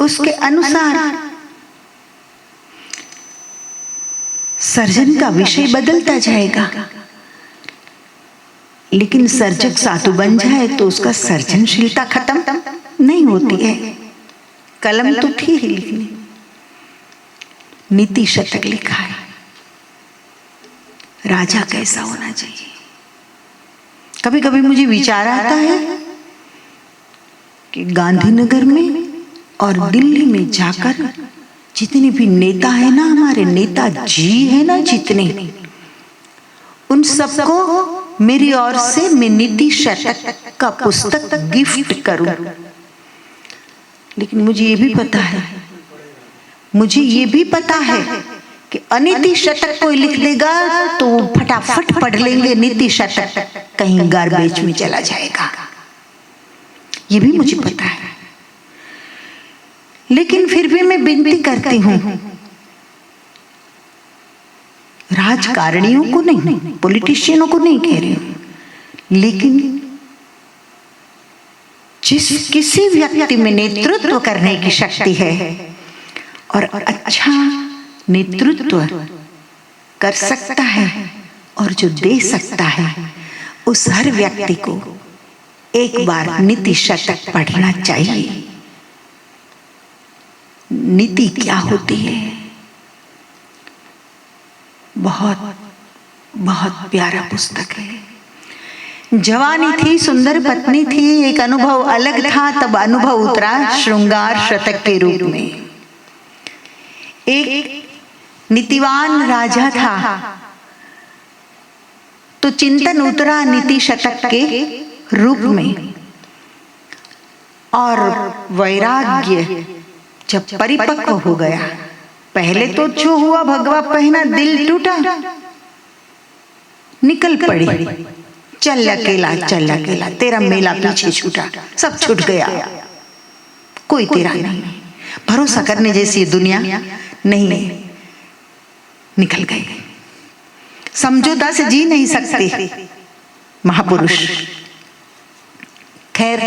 उसके अनुसार सर्जन का विषय बदलता जाएगा। लेकिन सर्जक साधु बन जाए तो उसका सर्जनशीलता खत्म नहीं होती है। कलम तो थी ही लिखनी। नीति शतक लिखा है, राजा कैसा होना चाहिए। कभी कभी मुझे विचार आता है कि गांधीनगर में और दिल्ली में जाकर जितने भी नेता है ना, हमारे नेता जी है ना जितने, उन सबको मेरी ओर से मैं नीति शतक का पुस्तक गिफ्ट करूं। लेकिन मुझे ये भी पता है कि अनीति शतक कोई लिख देगा तो फटाफट पढ़ लेंगे, नीति शतक कहीं गार्बेज में चला जाएगा। ये भी मुझे पता है। लेकिन फिर भी मैं विनती करती हूं, राजकारणियों को नहीं, पॉलिटिशियनों को नहीं कह रही हूं, लेकिन जिस किसी व्यक्ति में नेतृत्व करने की शक्ति है और अच्छा नेतृत्व कर सकता है और जो दे सकता है, उस हर व्यक्ति को एक बार नीति शतक पढ़ना चाहिए। नीति क्या होती है, बहुत बहुत प्यारा पुस्तक है। जवानी थी, सुंदर पत्नी थी, एक अनुभव अलग था, तब अनुभव उतरा श्रृंगार शतक के रूप में। एक नीतिवान राजा था तो चिंतन उतरा नीति शतक के रूप में। और वैराग्य जब परिपक्व हो गया, पहले तो जो हुआ भगवा पहना, दिल टूटा, निकल पड़ी, चल अकेला तेरा मेला पीछे छूटा, सब छूट गया, कोई तेरा नहीं, भरोसा करने जैसी दुनिया नहीं, निकल गए, समझौता से जी नहीं सकते महापुरुष। खैर,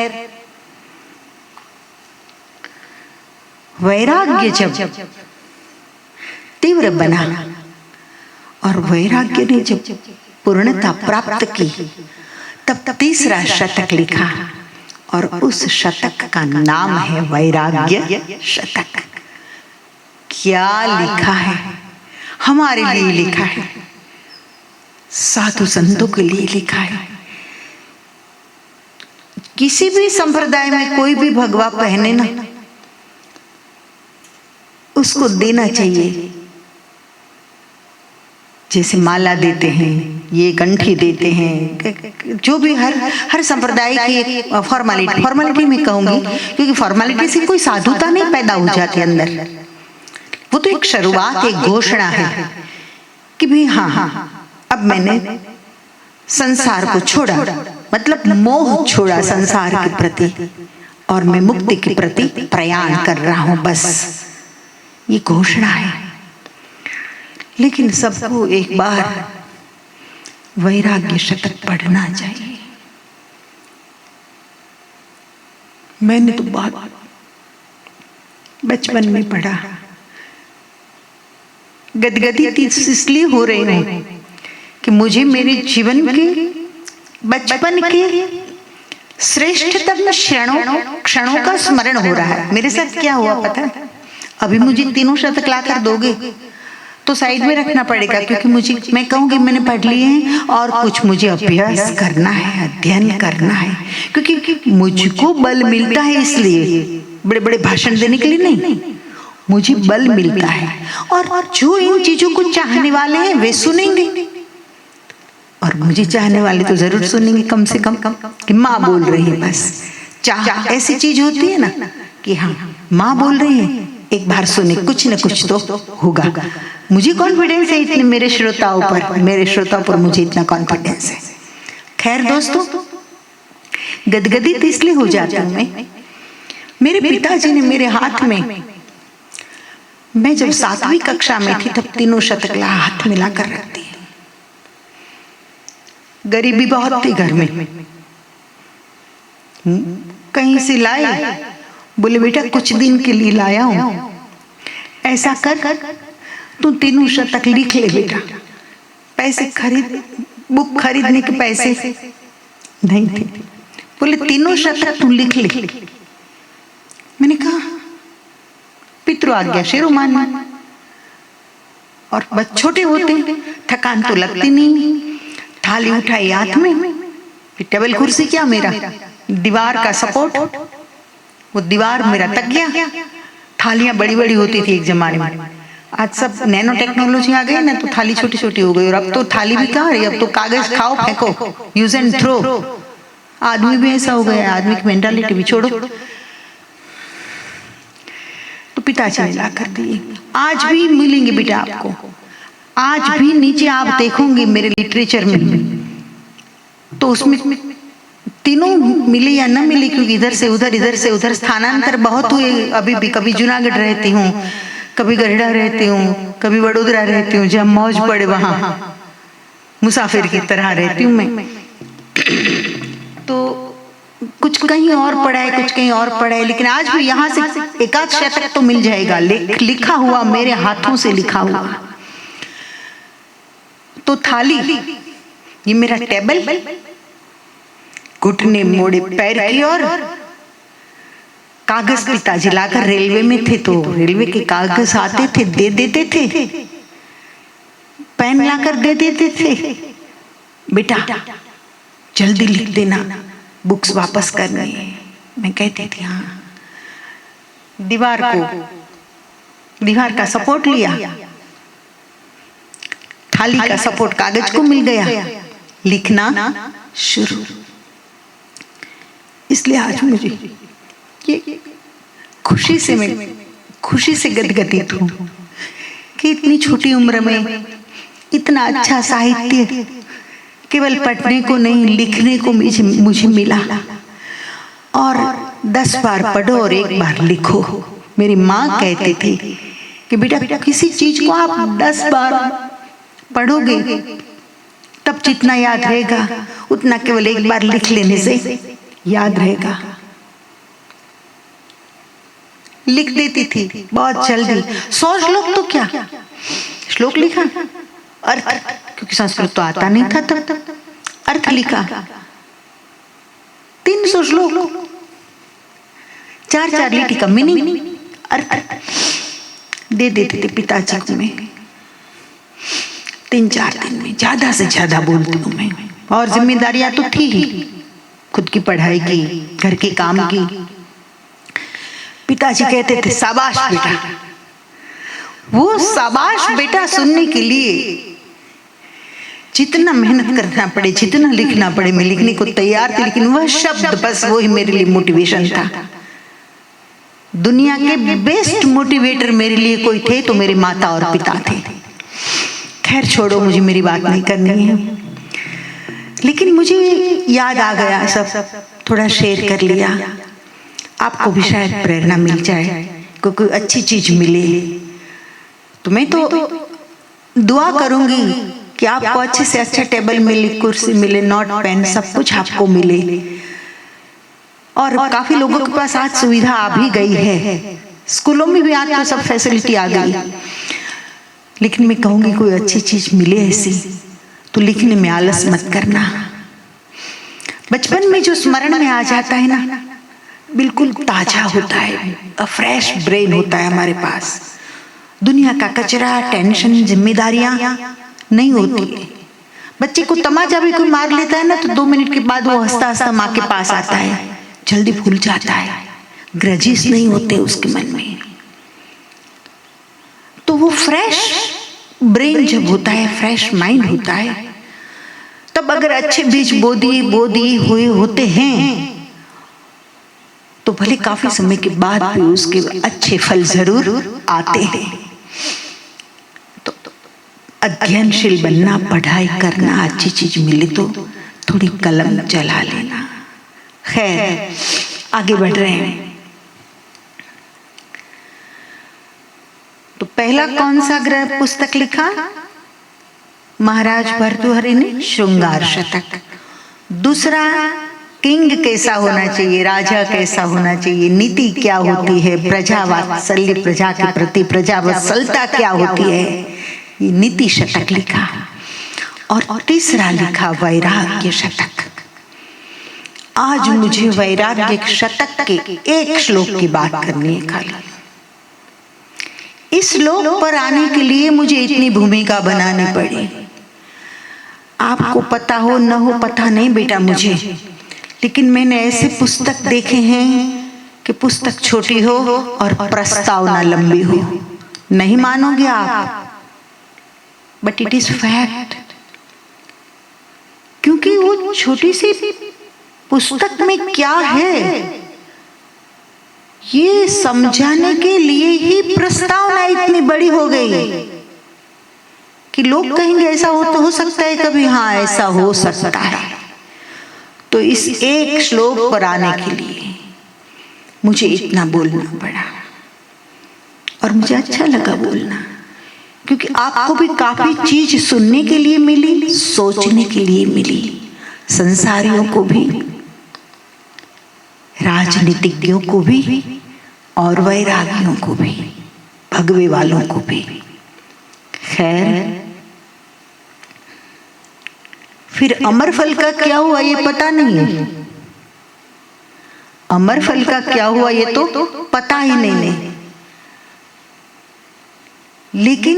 वैराग्य जब तीव्र बना और वैराग्य ने जब पूर्णता प्राप्त की, तब तीसरा शतक लिखा और उस शतक का नाम है वैराग्य शतक। क्या लिखा है? हमारे लिए लिखा है, साधु संतों के लिए लिखा है। किसी भी संप्रदाय में कोई भी भगवा पहने ना, उसको देना चाहिए। जैसे माला देते हैं, ये कंठी देते हैं, जो भी हर संप्रदाय की एक फॉर्मेलिटी में कहूंगी, क्योंकि फॉर्मेलिटी से कोई साधुता नहीं पैदा हो जाती अंदर। वो तो एक शुरुआत, एक घोषणा है कि भाई हाँ, अब मैंने संसार को छोड़ा, मतलब मोह छोड़ा संसार के प्रति, और मैं मुक्ति के प्रति प्रयाण कर रहा हूं, बस ये घोषणा है। लेकिन सबको एक बार वैराग्य शतक पढ़ना चाहिए। मैंने तो बहुत बचपन में पढ़ा, गदगदी इसलिए हो रही हूं कि मुझे मेरे जीवन के बचपन के श्रेष्ठतम क्षणों का स्मरण हो रहा है। मेरे साथ क्या हुआ पता है? अभी मुझे तीनों शतक लाकर दोगे तो साइड में रखना पड़ेगा, क्योंकि मैं कहूंगी मैंने पढ़ लिए हैं और कुछ मुझे अभ्यास करना है, अध्ययन करना है, क्योंकि मुझको बल मिलता है, इसलिए बड़े बड़े भाषण देने के लिए नहीं, मुझे बल मिलता है। और जो इन चीजों को चाहने वाले हैं वे सुनेंगे, और मुझे चाहने वाले तो जरूर सुनेंगे, कम से कम कि माँ बोल रही है, बस चाह ऐसी चीज होती है ना कि हाँ माँ बोल रही है, एक बार सुने, कुछ न कुछ तो होगा। मुझे कॉन्फिडेंस है इतने मेरे श्रोताओं पर मुझे इतना कॉन्फिडेंस है। खैर दोस्तों, गदगदित इसलिए हो जाती हूं मैं, मेरे पिताजी ने मेरे हाथ में, मैं जब 7वीं कक्षा में थी तब तीनों शतक हाथ में लाकर रख दिए। गरीबी बहुत थी घर में, कहीं से लाए, बोले बेटा कुछ दिन के लिए लाया हूं, ऐसा कर तू तीनों शतक लिख ले बेटा। पैसे बुक खरीदने के पैसे नहीं थे, बोले तीनों शतक तू लिख ले। मैंने कहा पितृ आज्ञा शिरोमान्य, और बच्चे छोटे होते, थकान तो लगती नहीं, थाली उठाई हाथ में, टेबल कुर्सी क्या मेरा, दीवार का सपोर्ट, वो दीवार मेरा तकिया, थालियां बड़ी बड़ी होती थी एक जमाने में। आज सब नैनो टेक्नोलॉजी आ गई ना, तो थाली छोटी छोटी हो गई, और अब तो थाली भी कहाँ रही, अब तो कागज खाओ फेंको, यूज एंड थ्रो। आदमी भी ऐसा हो गया, आदमी की मेंटालिटी भी छोड़ो। तो पिताजी ने ला कर दिए। आज भी मिलेंगे बेटा आपको, आज भी नीचे आप देखोगे मेरे लिटरेचर में, तो उसमें तीनों मिले या न मिले, क्योंकि इधर से उधर स्थानांतर बहुत हुए। अभी भी कभी जूनागढ़ रहती हूँ, कभी गढ़ड़ा रहती हूँ, कभी वडोदरा रहती हूँ, जहाँ मौज पड़े वहां मुसाफिर की तरह रहती हूँ मैं। तो कुछ कहीं और पढ़ा है, कुछ कहीं और पढ़ा है, लेकिन आज भी यहाँ से एकाध शतक तो मिल जाएगा, लिखा हुआ, मेरे हाथों से लिखा हुआ। तो थाली, ये मेरा टेबल, घुटने मोड़े पैर की ओर, कागज पिताजी लाकर, रेलवे में थे तो रेलवे के कागज आते थे, दे देते थे, पेन लाकर दे देते थे, बेटा जल्दी लिख देना, बुक्स वापस करनी है। मैं कहती थी हाँ। दीवार का सपोर्ट लिया, थाली का सपोर्ट कागज को मिल गया, लिखना शुरू। इसलिए आज मुझे ये खुशी से गदगदित हूँ कि इतनी छोटी उम्र में इतना अच्छा साहित्य केवल पढ़ने को नहीं, लिखने को मुझे मिला। और 10 बार पढ़ो और 1 बार लिखो। मेरी माँ कहती थी कि बेटा किसी चीज को आप 10 बार पढ़ोगे तब जितना याद रहेगा उतना केवल 1 बार लिख लेने से याद रहेगा। लिख देती थी बहुत जल्दी। 100 श्लोक तो क्या, श्लोक लिखा, अर्थ, क्योंकि संस्कृत तो आता नहीं था तब, अर्थ लिखा। 300 श्लोक, 4-4 लिटी का मीनिंग, अर्थ दे देते थे पिताजी को। मैं 3-4 दिन में ज्यादा से ज्यादा बोलती हूँ मैं। और जिम्मेदारियां तो थी ही, खुद की पढ़ाई की, घर के काम की। पिताजी कहते थे शाबाश बेटा। वो शाबाश बेटा सुनने के लिए जितना मेहनत करना पड़े, जितना लिखना पड़े, मैं लिखने को तैयार थी। लेकिन वह शब्द बस वही मेरे लिए मोटिवेशन था। दुनिया के बेस्ट मोटिवेटर मेरे लिए कोई थे तो मेरे माता और पिता थे। खैर छोड़ो, मुझे मेरी बात नहीं करनी है। लेकिन मुझे याद आ गया, सब थोड़ा शेयर कर लिया। आपको भी शायद प्रेरणा मिल जाए, कोई अच्छी चीज मिले। तो मैं तो दुआ करूंगी कि आपको अच्छे से अच्छा टेबल मिले, कुर्सी मिले, नोट पेन सब कुछ आपको मिले। और काफी लोगों के पास आज सुविधा आ भी गई है, स्कूलों में भी आज तो सब फैसिलिटी आ गई। लेकिन मैं कहूंगी कोई अच्छी चीज मिले ऐसी तो लिखने में आलस मत करना। बचपन में जो स्मरण में आ जाता है ना, बिल्कुल ताजा होता है, फ्रेश ब्रेन होता है हमारे पास। दुनिया का कचरा, टेंशन, जिम्मेदारियां नहीं होती है। बच्चे को तमाचा भी कोई मार लेता है ना तो 2 मिनट के बाद वो हंसता हंसता माँ के पास आता है, जल्दी भूल जाता है, ग्रजेस नहीं होते उसके मन में। तो वो फ्रेश ब्रेन जब होता है, फ्रेश माइंड होता है, तब अगर अच्छे बीज बो दिए हुए होते हैं तो भले काफी समय के बाद भी उसके अच्छे फल जरूर आते हैं। तो अध्ययनशील बनना, पढ़ाई करना, अच्छी चीज मिले तो थोड़ी कलम चला लेना। खैर आगे बढ़ रहे हैं। तो पहला कौन सा ग्रह पुस्तक लिखा? महाराज भर्तृहरि ने श्रृंगार शतक। दूसरा, किंग कैसा होना चाहिए, राजा कैसा होना चाहिए, नीति क्या होती है, प्रजा वात्सल्य, प्रजा के प्रति प्रजा वत्सलता क्या होती है, ये नीति शतक लिखा। और तीसरा लिखा वैराग्य शतक। आज मुझे वैराग्य शतक के एक श्लोक की बात करनी है खाली। इस श्लोक पर आने के लिए मुझे इतनी भूमिका बनानी पड़ी। आपको पता हो न हो पता नहीं बेटा मुझे, लेकिन मैंने ऐसे पुस्तक देखे हैं कि पुस्तक छोटी हो और प्रस्तावना लंबी हो। नहीं मानोगे आप, बट इट इज फैक्ट। क्योंकि वो छोटी सी पुस्तक में क्या है ये समझाने के लिए ही प्रस्तावना इतनी बड़ी हो गई कि लोग कहेंगे ऐसा हो सकता है कभी, हाँ ऐसा हो सकता है। तो इस एक श्लोक पर आने के लिए मुझे इतना बोलना पड़ा और मुझे अच्छा लगा बोलना, क्योंकि आपको भी काफी चीज सुनने के लिए मिली, सोचने के लिए मिली। संसारियों को भी, राजनीतिज्ञों को भी और वैरागियों को भी, भगवे वालों को भी। खैर फिर अमर फल का क्या हुआ ये पता नहीं है। अमर फल का क्या हुआ ये तो पता ही नहीं है। लेकिन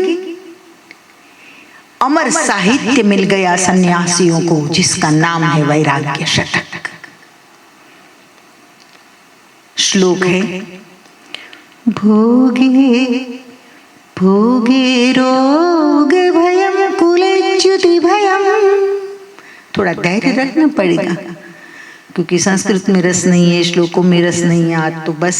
अमर साहित्य मिल गया सन्यासियों को, जिसका नाम है वैराग्य शतक। श्लोक है, भोगे भोगे रोग भयम कुलच्युति भयम। थोड़ा धैर्य रखना पड़ेगा क्योंकि संस्कृत में रस नहीं है, श्लोकों में रस नहीं है। आज तो बस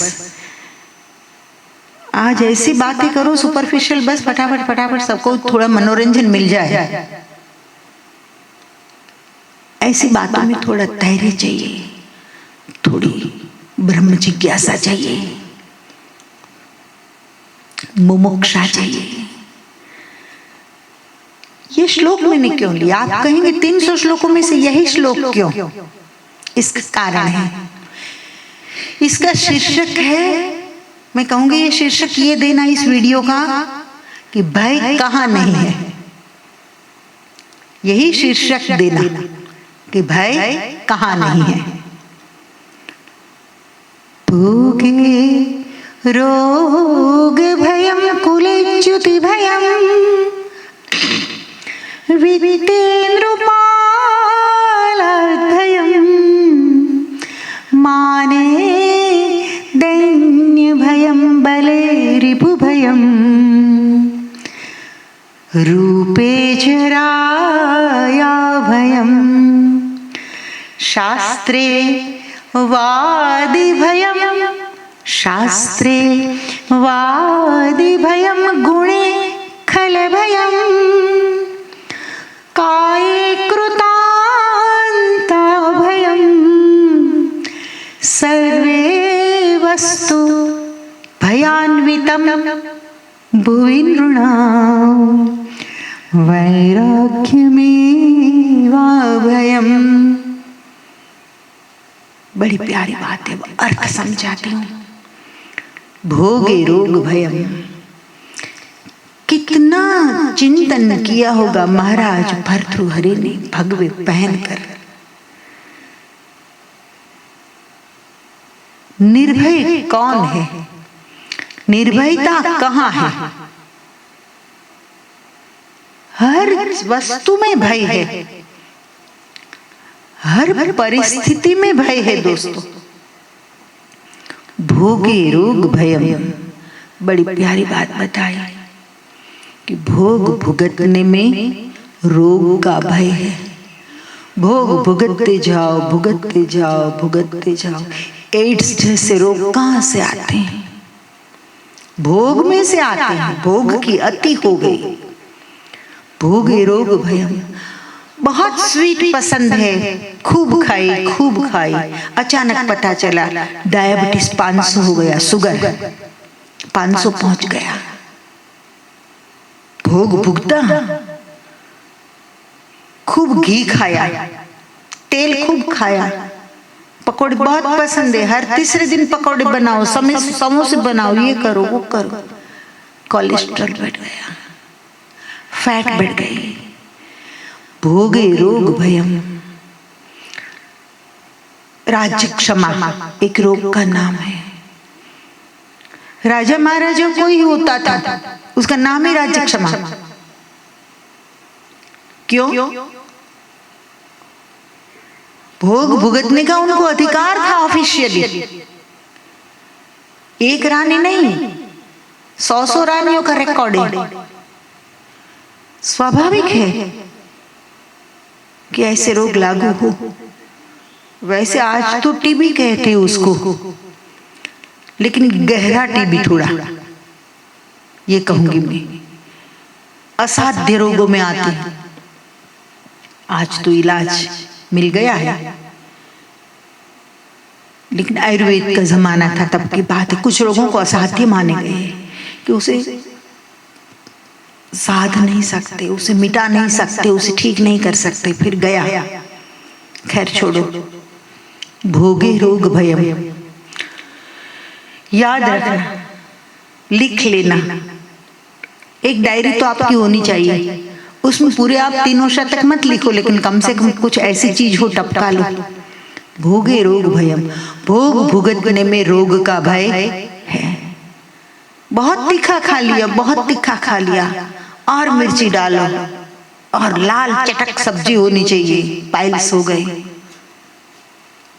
आज ऐसी बातें करो सुपरफिशियल, बस फटाफट फटाफट सबको थोड़ा मनोरंजन मिल जाए। ऐसी बातों में थोड़ा धैर्य चाहिए, थोड़ी ब्रह्म जिज्ञासा चाहिए, मुमुक्षा चाहिए। ये श्लोक मैंने क्यों लिया? आप कहेंगे 300 श्लोकों में से यही श्लोक क्यों? इसका कारण है, इसका शीर्षक है, मैं कहूंगी ये शीर्षक ये देना इस वीडियो का कि भय कहाँ नहीं है। यही शीर्षक देना कि भय कहाँ नहीं है। भोगे रोग भयम कुलेच्युति भयम वितेन्द्रुपालाद्भयम् माने दैन्यभयं बले रिपुभयम् रूपे जराया भयम् शास्त्रे वादिभयम् शास्त्रे वादिभयं गुणे खलभयम् काये कृतान्ता भयम् सर्वे वस्तु भयान्वितं भुवि नृणाम् वैराग्यमेवाभयम्। बड़ी प्यारी बात है, अर्थ समझाती हूँ। भोगे रोग भयम, कितना चिंतन किया होगा महाराज भर्तृहरि ने भगवे पहनकर। निर्भय कौन है? निर्भयता कहाँ है? हर वस्तु में भय है, हर परिस्थिति में भय है दोस्तों। भोगे रोग भयम, बड़ी प्यारी बात बताई कि भोग भुगतने में रोग का भय है। भोग भुगतते जाओ भुगतते जाओ भुगतते जाओ। एड्स जैसे रोग कहाँ से आते हैं? भोग में से आते हैं। भोग की अति हो गई। भोगे रोग भयम, बहुत स्वीट पसंद है, खूब खाई खूब खाई, अचानक पता चला डायबिटीज 500 हो गया, शुगर 500 पहुंच गया। भोग भुगता, खूब घी खाया, तेल खूब खाया, पकौड़े बहुत पसंद है, हर तीसरे दिन पकौड़े बनाओ, समोसे बनाओ, ये करो वो करो। कोलेस्ट्रॉल बढ़ गया, फैट बढ़ गई। भोगे रोग भयम, राज्य क्षमा एक रोग का नाम है। राजा महाराजा कोई होता था, उसका नाम ही राज्य क्षमा। क्यों? भोग भुगतने का उनको अधिकार था ऑफिशियली। एक रानी नहीं, 100 रानियों का रिकॉर्ड है। स्वाभाविक है कि ऐसे रोग लागू हो। वैसे आज तो टीबी कहते हैं उसको, लेकिन गहरा टीबी थोड़ा, ये कहूंगी मैं, असाध्य रोगों में आती है। आज तो इलाज मिल गया है, लेकिन आयुर्वेद का जमाना था तब की बात है। कुछ रोगों को असाध्य माने गए कि उसे साध नहीं सकते, उसे मिटा नहीं सकते, उसे ठीक नहीं कर सकते, फिर गया। खैर छोड़ो। भोगे रोग भयम, याद रखना, लिख लेना। एक डायरी तो आपकी होनी चाहिए, उसमें पूरे आप 3 शतक मत लिखो, लेकिन कम से कम कुछ ऐसी चीज हो टपका लो। भोगे रोग भयम, भोग भुगतने में रोग का भय है। बहुत तीखा खा लिया, बहुत तीखा खा लिया, और मिर्ची डालो, और लाल चटक सब्जी होनी चाहिए, पाइल्स हो गए।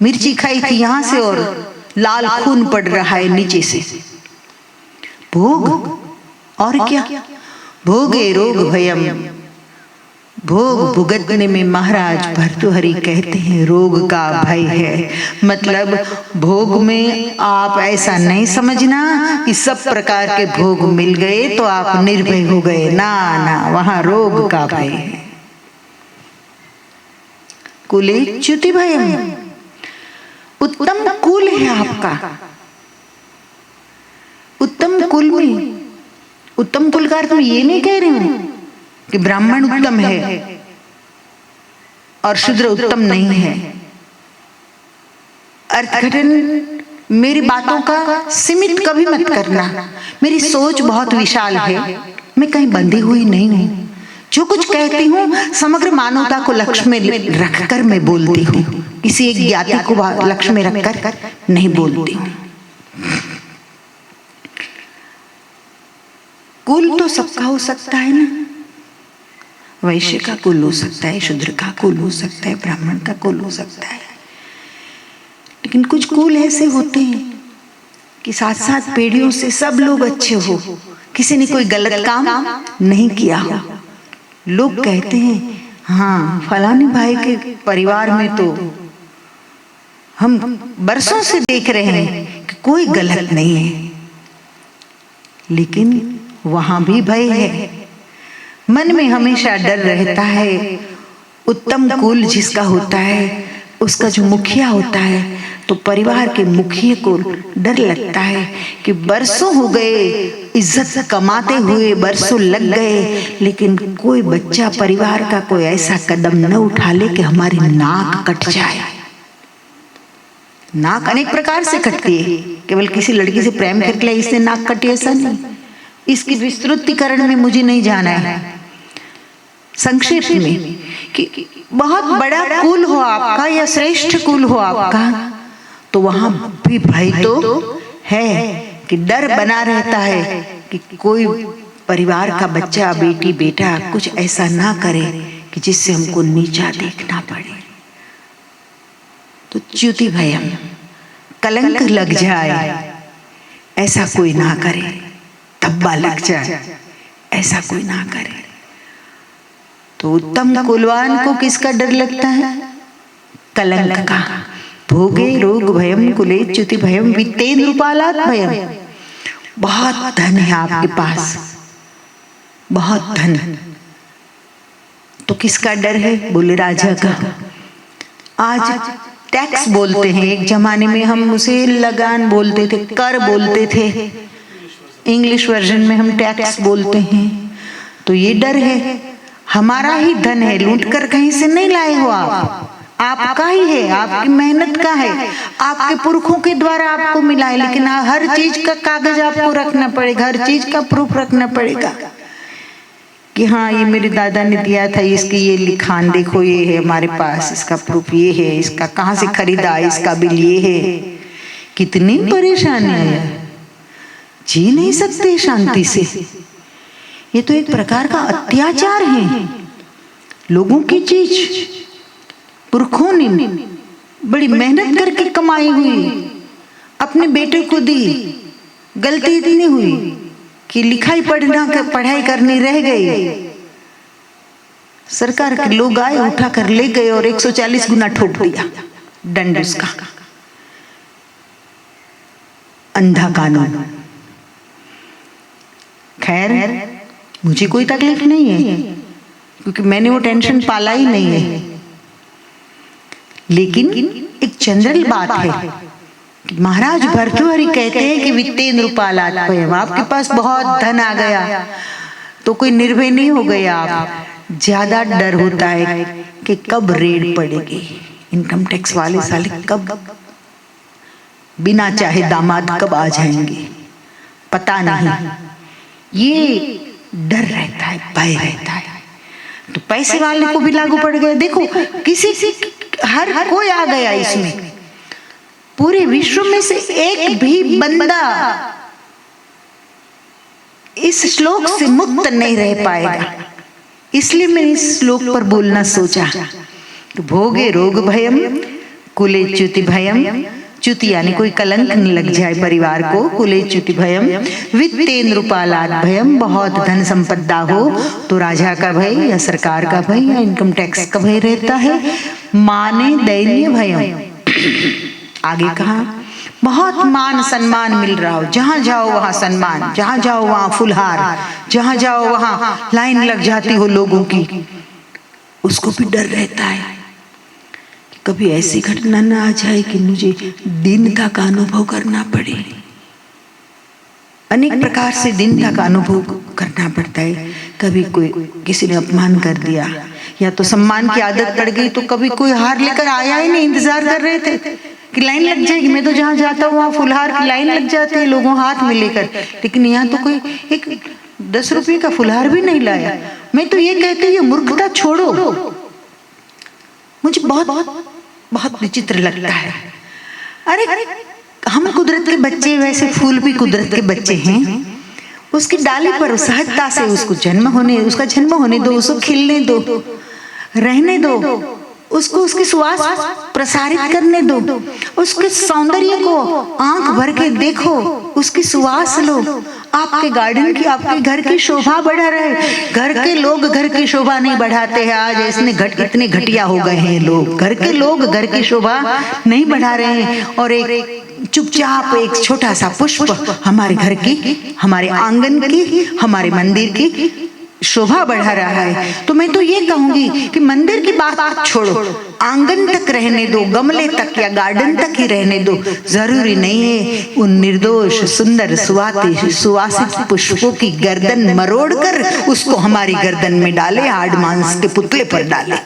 मिर्ची खाई थी यहां से और लाल खून पड़ रहा है नीचे से। भोग और क्या? भोगे रोग भयम, भोग भुगतने में महाराज भर्तृहरि कहते हैं रोग का भय है। मतलब भोग में आप ऐसा नहीं समझना कि सब प्रकार के भोग मिल गए तो आप निर्भय हो गए, ना ना, वहां रोग का भय है। कुले च्युति भयम, उत्तम कुल है आपका। उत्तम कुल में, उत्तम कुल का अर्थ मैं ये नहीं कह रही हूं कि ब्राह्मण उत्तम है और शूद्र उत्तम नहीं है। अर्थघटन मेरी बातों का सीमित कभी मत करना। मेरी सोच बहुत विशाल है, मैं कहीं बंधी हुई नहीं हूं। जो कुछ कहती हूं समग्र मानवता को लक्ष्य में रखकर मैं बोलती हूं, किसी एक ज्ञाति को लक्ष्य में रखकर नहीं बोलती हूं। कुल तो सबका हो सकता है ना, वैश्य का कुल हो सकता है, शूद्र का कुल हो सकता है, ब्राह्मण का कुल हो सकता है। लेकिन कुछ कुल ऐसे होते हैं कि साथ साथ पीढ़ियों से सब लोग अच्छे हो, किसी ने कोई गलत काम नहीं किया हो। लोग कहते हैं हाँ फलानी भाई के परिवार में तो हम बरसों से देख रहे हैं कि कोई गलत नहीं है, लेकिन वहां भी भय है। मन में हमेशा डर रहता है। उत्तम कुल जिसका होता है, उसका जो मुखिया होता है, तो परिवार के मुखिया को डर लगता है कि बरसों हो गए इज्जत कमाते हुए, बरसों लग गए, लेकिन कोई बच्चा परिवार का कोई ऐसा कदम न उठा ले कि हमारी नाक कट जाए। नाक अनेक प्रकार से कटती है, केवल किसी लड़की से प्रेम करके लिए इसने नाक कटी ऐसा नहीं। इसकी विस्तृतीकरण में मुझे नहीं जाना है। संक्षेप में कि बहुत बड़ा कुल हो आपका या श्रेष्ठ कुल हो आपका, तो वहां भी भय तो है कि डर बना रहता है कि कोई परिवार का बच्चा, बेटी, बेटा कुछ ऐसा ना करे कि जिससे हमको नीचा देखना पड़े। तो च्युति भयम, कलंक लग जाए ऐसा कोई ना करे, धब्बा लग जाए ऐसा कोई ना करे। तो उत्तम कुलवान को किसका डर लगता है? कलंक का। भोगे रोग भयम कुले च्युति भयम वित्तेन्द्रुपालात् भयम। बहुत धन है आपके पास, बहुत धन, तो किसका डर है? बोले राजा का। आज टैक्स बोलते हैं, एक जमाने में हम उसे लगान बोलते थे, कर बोलते थे, इंग्लिश वर्जन में हम टैक्स बोलते हैं। तो ये डर है, हमारा ही धन है, लूट कर कहीं से नहीं लाए हो आप, आपका ही है, आपकी मेहनत का है, आपके पुरखों के द्वारा आपको मिला है। लेकिन हर चीज का कागज आपको रखना पड़ेगा, हर चीज का प्रूफ रखना पड़ेगा कि हाँ ये मेरे दादा ने दिया था, इसकी ये लिखान देखो, ये है हमारे पास, इसका प्रूफ ये है, इसका कहाँ से खरीदा, इसका बिल ये है। कितनी परेशानी है, जी नहीं सकते शांति से। ये तो एक प्रकार का अत्याचार है। लोगों की चीज पुरखों ने बड़ी मेहनत करके कमाई हुई अपने बेटे को दी, गलती इतनी हुई कि लिखाई पढ़ाई करनी रह गई। सरकार के लोग आए, उठा कर ले गए और 140 गुना ठोक दिया दंड उसका। अंधा कानून। खैर मुझे कोई तकलीफ नहीं है क्योंकि मैंने वो टेंशन पाला ही नहीं है। लेकिन एक जनरल बात है कि महाराज भर्तृहरि कहते हैं कि वित्तेन्द्रुपालात् भयम, आपके पास बहुत धन आ गया तो कोई निर्भय नहीं हो गया आप। ज्यादा डर होता है कि कब रेड पड़ेगी, इनकम टैक्स वाले साले कब बिना चाहे दामाद कब आ जाएंगे पता नहीं, ये डर रहता है, भय रहता है। तो पैसे वाले को भी लागू पड़ गया। देखो किसी हर कोई आ गया इसमें, पूरे विश्व में से एक भी बंदा इस श्लोक से मुक्त नहीं रह पाएगा। इसलिए मैंने इस श्लोक पर बोलना सोचा। तो भोगे रोग भयम कुले च्युति भयम च्युति यानी कोई कलंक न लग जाए परिवार को। कुले च्युति भयम वित्तेन्द्रुपालाद भयम, बहुत धन संपदा हो तो राजा का भय या सरकार का भय या इनकम टैक्स का भय रहता है। माने दैन्य भयम, आगे कहा बहुत मान सम्मान मिल रहा हो, जहां जाओ वहां सम्मान, जहां जाओ वहां फुलहार, जहां जाओ वहां लाइन लग जाती हो लोगों की, उसको भी डर रहता है कभी ऐसी घटना ना आ जाए कि मुझे दीनता का अनुभव करना पड़े। अनेक प्रकार से दीनता का अनुभव करना पड़ता है। कभी कोई किसी ने अपमान कर दिया या तो सम्मान की आदत पड़ गई, तो कभी कोई हार लेकर आया ही नहीं, इंतजार कर रहे थे कि लाइन लग जाएगी। मैं तो जहां जाता हूँ वहां फुलहार की लाइन लग जाती है लोगों हाथ में लेकर, लेकिन यहाँ तो कोई एक 10 रुपये का फुलहार भी नहीं लाया। मैं तो ये कहती हूँ ये मूर्खता छोड़ो, मुझे बहुत बहुत विचित्र लगता है। अरे हम कुदरत के बच्चे, वैसे फूल भी कुदरत के बच्चे हैं। उसकी डाली पर सहजता से उसका जन्म होने दो, उसको खिलने दो, रहने दो, उसको उसकी सुवास प्रसारित करने दो, उसके सौंदर्य को आंख भर के देखो, उसकी सुवास लो। आपके गार्डन की, आपके घर की शोभा बढ़ा रहे। घर के लोग घर की शोभा नहीं बढ़ाते हैं। आज इतने घटिया हो गए हैं लोग, घर के लोग घर की शोभा नहीं बढ़ा रहे हैं, और एक चुपचाप एक छोटा सा पुष्प हमारे घर की, हमारे आंगन की, हमारे मंदिर की शोभा बढ़ा रहा है। तो मैं तो ये कहूंगी कि मंदिर की बात छोड़ो, आंगन तक रहने दो, गमले तक या गार्डन तक ही रहने दो। जरूरी नहीं है उन निर्दोष सुंदर सुवासित पुष्पों की गर्दन मरोड़कर उसको हमारी गर्दन में डाले, हाड़ मांस के पुतले पर डाले।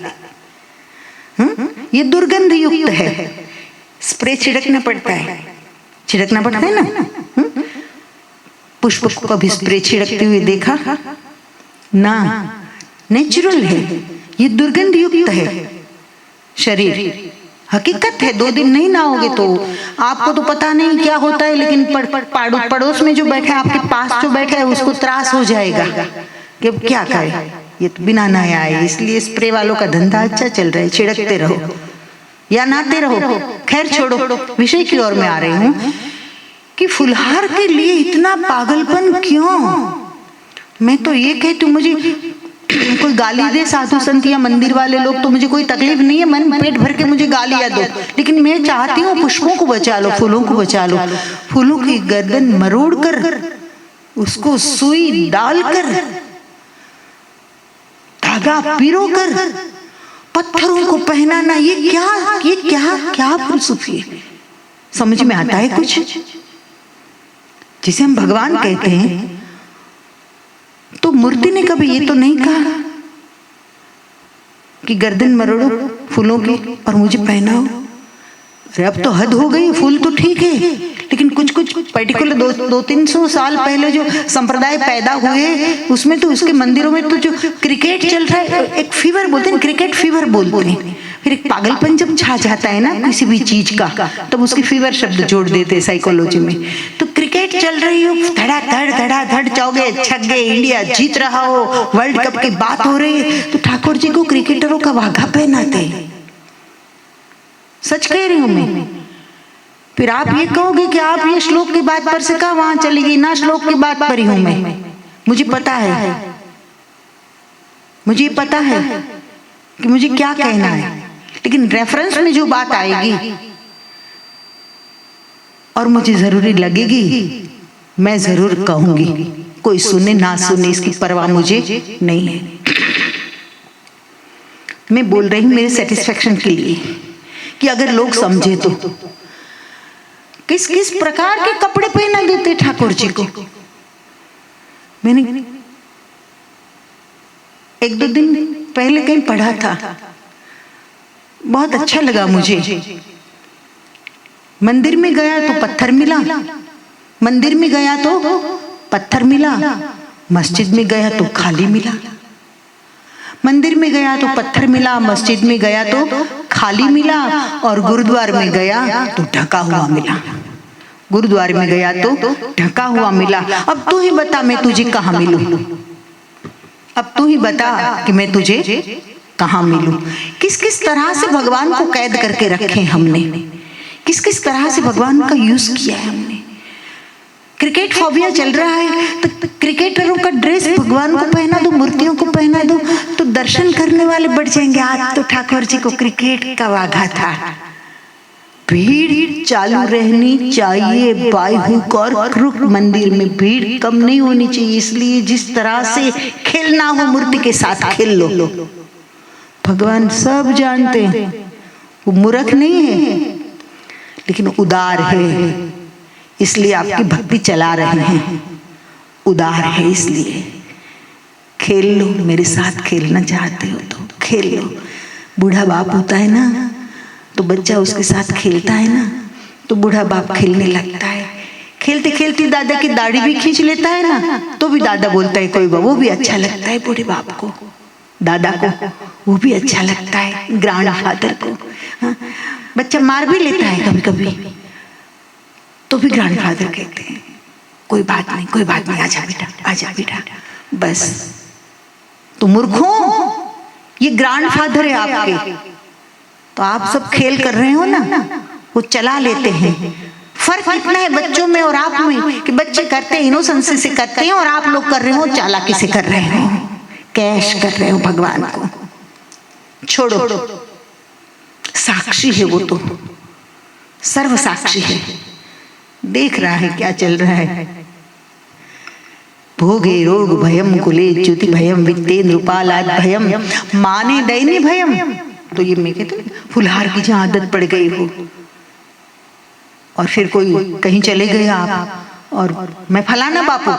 ये दुर्गंध युक्त है। स्प्रे छिड़कना पड़ता है ना। पुष्प को कभी स्प्रे छिड़कते हुए देखा ना? नेचुरल है, ये दुर्गंध युक्त है शरीर। हकीकत है, 2 दिन नहीं नहाओगे तो आपको तो पता नहीं क्या होता है, लेकिन पड़ोस में जो बैठा है, आपके पास जो बैठा है, उसको त्रास हो जाएगा कि क्या करे, ये तो बिना नहाया है। इसलिए स्प्रे वालों का धंधा अच्छा चल रहा है, छिड़कते रहो या नहाते रहो। खैर छोड़ो, विषय की ओर मैं आ रही हूँ कि फुलहार के लिए इतना पागलपन क्यों? मैं तो ये कहती हूँ, मुझे कोई गाली दे साधु संत या मंदिर वाले लोग तो मुझे कोई तकलीफ नहीं है, मन पेट भर के मुझे गालियां दो, लेकिन मैं चाहती हूँ पुष्पों को बचा लो, फूलों को बचा लो। फूलों की गर्दन मरोड़ कर, उसको सुई डालकर, धागा पिरो कर, पत्थरों को पहनाना, ये क्या फिलसफी है? समझ में आता है कुछ? जिसे हम भगवान कहते हैं, तो मूर्ति ने कभी ये तो नहीं कहा कि गर्दन मरोड़ो फूलों की और मुझे पहनाओ। अरे अब तो हद हो गई। फूल तो ठीक है, लेकिन कुछ पर्टिकुलर 200-300 साल पहले जो संप्रदाय पैदा हुए, उसमें तो उसके मंदिरों में तो जो क्रिकेट चल रहा है, एक फीवर बोलते हैं, क्रिकेट फीवर बोलते हैं। फिर एक पागलपन जब छा जाता है ना किसी भी चीज का, तब उसकी फीवर शब्द जोड़ देते हैं साइकोलॉजी में। तो क्रिकेट चल रही हो, धड़ाधड़ चौगे छक्के, इंडिया जीत रहा हो, वर्ल्ड कप की बात हो रही है, तो ठाकुर जी को क्रिकेटरों का वाघा पहनाते हैं। सच कह रही हूं मैं। फिर आप ये कहोगे कि आप ये श्लोक की बात पर से कहा वहां चली गई ना, श्लोक की बात पर ही हूं मैं। मुझे पता है कि मुझे क्या कहना है, लेकिन रेफरेंस में जो बात आएगी और मुझे जरूरी लगेगी, मैं जरूर कहूंगी। कोई सुने ना सुने इसकी परवाह मुझे नहीं है। मैं बोल रही हूं मेरे सेटिस्फेक्शन के लिए कि अगर लोग समझे तो किस किस प्रकार के कपड़े पहना देते ठाकुर जी को। मैंने 1-2 दिन पहले कहीं पढ़ा था, बहुत अच्छा लगा मुझे। मंदिर में गया तो पत्थर मिला, मंदिर में गया तो पत्थर मिला, मस्जिद में गया तो खाली मिला। मंदिर में गया तो पत्थर मिला, मस्जिद में गया तो खाली मिला, और गुरुद्वार में गया तो ढका हुआ मिला। गुरुद्वारे में गया तो ढका हुआ मिला। अब तू ही बता मैं तुझे कहाँ मिलूं? अब तू ही बता कि मैं तुझे कहाँ मिलूं? किस किस तरह से भगवान को कैद करके रखे हमने। किस किस तरह से भगवान का यूज किया है हमने। क्रिकेट फोबिया चल रहा है तो क्रिकेटरों का ड्रेस भगवान को पहना दो, मूर्तियों को पहना दो, तो दर्शन करने वाले बढ़ जाएंगे। आज तो ठाकुर जी को क्रिकेट का वाघा था। भीड़ चालू रहनी चाहिए, बाईहुक और क्रुक मंदिर में भीड़ कम नहीं होनी चाहिए। इसलिए जिस तरह से खेलना हो मूर्ति के साथ खेल लो। भगवान सब जानते हैं, वो मूर्ख नहीं है लेकिन उदार है, इसलिए आपकी भक्ति चला रहे हैं। उदार है इसलिए खेल लो, मेरे साथ खेलना चाहते हो तो खेल लो। बूढ़ा बाप होता है ना तो बच्चा उसके साथ खेलता है ना तो बूढ़ा बाप खेलने लगता है। खेलते खेलते दादा की दाढ़ी भी खींच लेता है ना तो भी दादा बोलता है कोई वो भी अच्छा लगता है बूढ़े बाप को, दादा को वो भी अच्छा लगता है, ग्रैंड फादर को। हाँ? बच्चा मार भी लेता है कभी कभी तो भी ग्रैंड फादर कहते हैं कोई बात नहीं, कोई बात नहीं, आजा बेटा, आजा बेटा। बस तो मूर्खों, ये ग्रैंड फादर है आपके, तो आप सब खेल कर रहे हो ना, वो चला लेते हैं। फर्क इतना है बच्चों में और आप में कि बच्चे करते हैं इनोसेंसी से करते हैं और आप लोग कर रहे हो चालाकी से कर रहे हो, कैश कर रहे हो भगवान को। छोड़ो, साक्षी है वो तो, सर्व साक्षी है, देख रहा है क्या चल रहा है। भोगे रोग भयम कुले च्युति भयम वित्ते नृपालाद भयम माने दैन्य भयम। तो ये मैं कहते फुलहार की जहाँ आदत पड़ गई हो और फिर कोई कहीं चले गए आप और मैं फलाना बापू,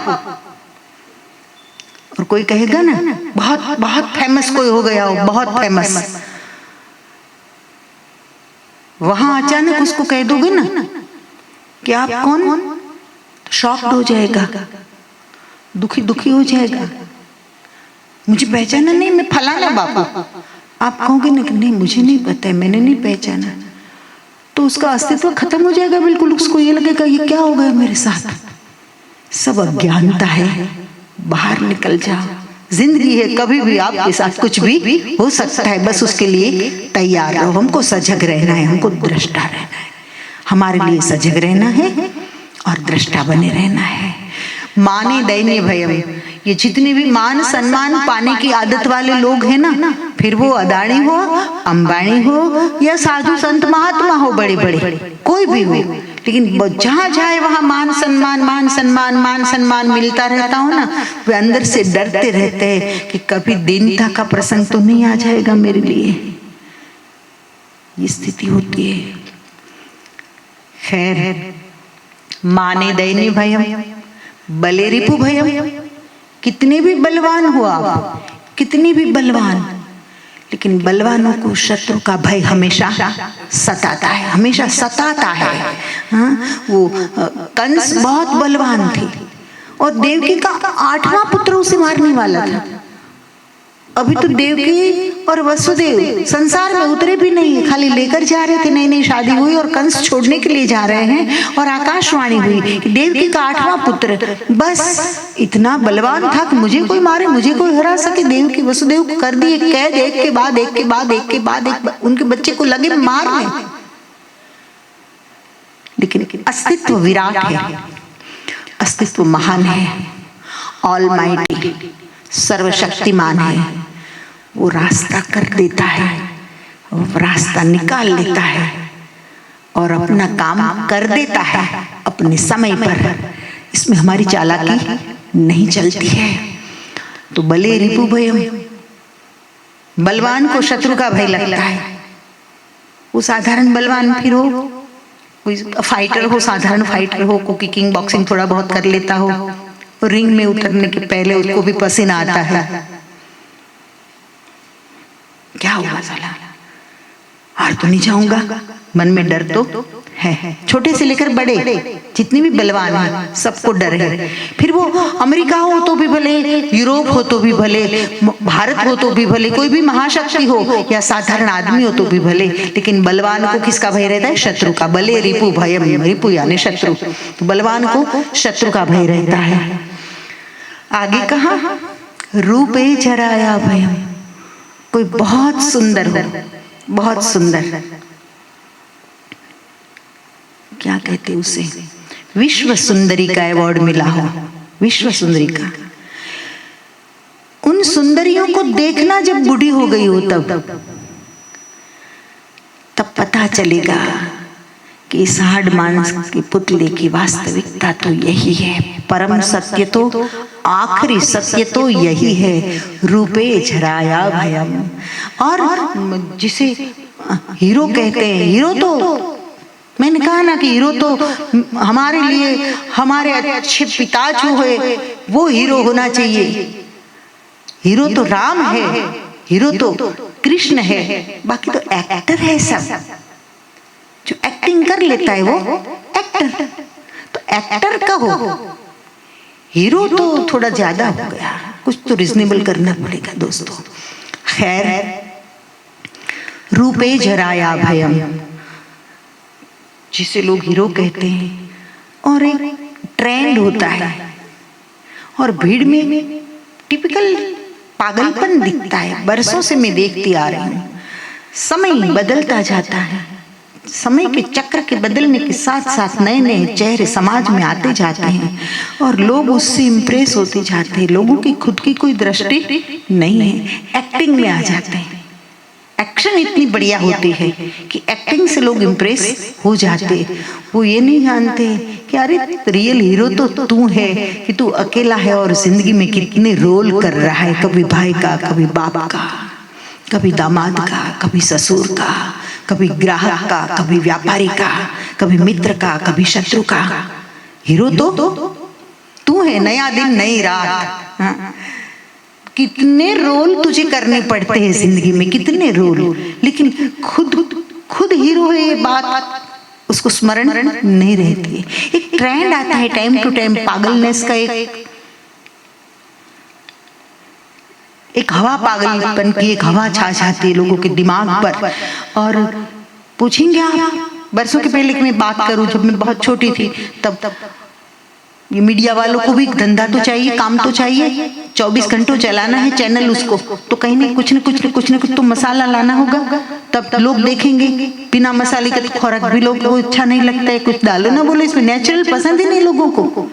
और कोई कहेगा ना बहुत बहुत फेमस कोई हो गया हो, बहुत फेमस, वहां अचानक उसको कह दोगे ना कि आप कौन, शॉक्ड हो जाएगा, दुखी दुखी हो जाएगा। मुझे पहचाना नहीं, मैं फलाना बापू। आप कहोगे ना कि नहीं मुझे नहीं पता है, मैंने नहीं पहचाना, तो उसका अस्तित्व खत्म हो जाएगा बिल्कुल। उसको ये लगेगा ये क्या हो गया मेरे साथ, सब अज्ञानता है, बाहर निकल जाओ। जिंदगी है, कभी भी आपके साथ कुछ भी हो सकता है, बस उसके लिए तैयार रहो। हमको सजग रहना है, हमको दृष्टा रहना है, हमारे लिए सजग रहना है और दृष्टा बने रहना है। माने दैन्य भयम, ये जितने भी मान सम्मान पाने की आदत वाले लोग हैं ना, फिर वो अदानी हो, अंबानी हो या साधु संत महात्मा हो, बड़े बड़े कोई भी हो, लेकिन जहां जाए वहां मान सम्मान मान सम्मान मान सम्मान मिलता रहता हो ना, वे अंदर से डरते रहते हैं कि कभी दीनता का प्रसंग तो नहीं आ जाएगा मेरे लिए। ये स्थिति होती है। खैर, माने दैन्य भयम बले रिपु भयम, कितने भी बलवान हो आप, कितने भी बलवान, लेकिन बलवानों को शत्रु का भय हमेशा सताता है, हमेशा सताता है। हाँ, वो कंस बहुत बलवान थे और देवकी का 8वां पुत्र उसे मारने वाला था। अभी तो देवकी और वसुदेव संसार में उतरे भी नहीं, खाली लेकर जा रहे थे, नई नई शादी हुई और कंस छोड़ने के लिए जा रहे हैं और आकाशवाणी हुई कि देवकी का 8वां पुत्र, बस इतना बलवान था कि मुझे कोई मारे, मुझे कोई हरा सके। देवकी वसुदेव को कर दिए कैद, एक के बाद एक के बाद एक के बाद एक, उनके बच्चे को लगे मारने, लेकिन अस्तित्व विराट है, अस्तित्व महान है, ऑलमाइटी सर्वशक्तिमान है। वो रास्ता कर देता है, वो रास्ता निकाल लेता है और अपना काम कर देता है अपने समय पर। इसमें हमारी चालाकी नहीं चलती है। तो बले रिपु भयम, बलवान को शत्रु का भय लगता है। वो साधारण बलवान फिर हो, कोई फाइटर हो, साधारण फाइटर हो, को किकिंग बॉक्सिंग थोड़ा बहुत कर लेता हो, रिंग में उतरने के पहले उसको भी पसीना आता है, क्या हुआ साला, हार तो नहीं जाऊंगा, मन में डर तो है। छोटे से लेकर बड़े जितने भी बलवान हैं सबको डर है। फिर वो अमेरिका हो तो भी भले, यूरोप हो तो भी भले, भारत हो तो भी भले, कोई भी महाशक्ति हो या साधारण आदमी हो तो भी भले, लेकिन बलवान को किसका भय रहता है? शत्रु का। बले रिपु भयम, रिपु यानी शत्रु, तो बलवान को शत्रु का भय रहता है। आगे कहा रूपे जराया भयम, कोई बहुत सुंदर हो, बहुत सुंदर, क्या कहते उसे, विश्व सुंदरी का अवार्ड मिला हो, विश्व सुंदरी का। उन सुंदरियों को देखना जब बूढ़ी हो गई हो तब पता चलेगा कि इस हाड़ मांस के पुतले की वास्तविकता तो यही है, परम सत्य तो, आखिरी सत्य तो यही है, रूपे झराया भयम। और जिसे हीरो कहते हैं, हीरो तो मैंने कहा ना कि हीरो तो हमारे लिए हमारे अच्छे पिता जो है वो हीरो होना चाहिए। हीरो तो राम है, हीरो तो कृष्ण है, बाकी तो एक्टर है सब। जो एक्टिंग कर लेता है वो एक्टर, तो एक्टर का हो, हीरो तो थोड़ा ज्यादा हो गया, कुछ तो रिजनेबल करना पड़ेगा दोस्तों। खैर, रूपे झराया भयम जिसे लोग हीरो कहते हैं, और एक ट्रेंड होता है और भीड़ में टिपिकल पागलपन दिखता है। बरसों से मैं देखती आ रही हूँ, समय बदलता जाता है, समय के चक्र के बदलने के साथ साथ नए नए चेहरे समाज में आते जाते हैं और लोग उससे इम्प्रेस होते जाते हैं। लोगों की खुद की कोई दृष्टि नहीं है, एक्टिंग में आ जाते हैं। एक्शन इतनी बढ़िया होती है कि एक्टिंग से लोग इम्प्रेस हो जाते। वो ये नहीं जानते कि अरे रियल हीरो तो तू है, कि तू अकेला है और जिंदगी में कितने रोल कर रहा है, कभी भाई का, कभी बाप का, कभी दामाद का, कभी ससुर का, कभी ग्राहक का, कभी व्यापारी का, कभी मित्र का, कभी शत्रु का। हीरो तो तू है, नया दिन नई रात। हाँ? कितने रोल तुझे करने पड़ते हैं जिंदगी में, कितने रोल, लेकिन खुद हीरो है ये बात उसको स्मरण नहीं रहती है। एक ट्रेंड आता है टाइम टू टाइम पागलनेस का, एक हवा, पागलपन की एक हवा छा जाती है लोगों के दिमाग पर। और पूछेंगे आप, बरसों के पहले की मैं बात करूं, जब मैं बहुत छोटी थी तब ये मीडिया वालों को भी धंधा तो चाहिए, काम तो चाहिए, 24 घंटों चलाना है चैनल उसको, तो कहीं ना कुछ तो मसाला लाना होगा, तब लोग देखेंगे। बिना मसाले का तो खुराक भी लोगों को अच्छा नहीं लगता है, कुछ डालो ना बोले, इसमें नेचुरल पसंद ही नहीं लोगों को।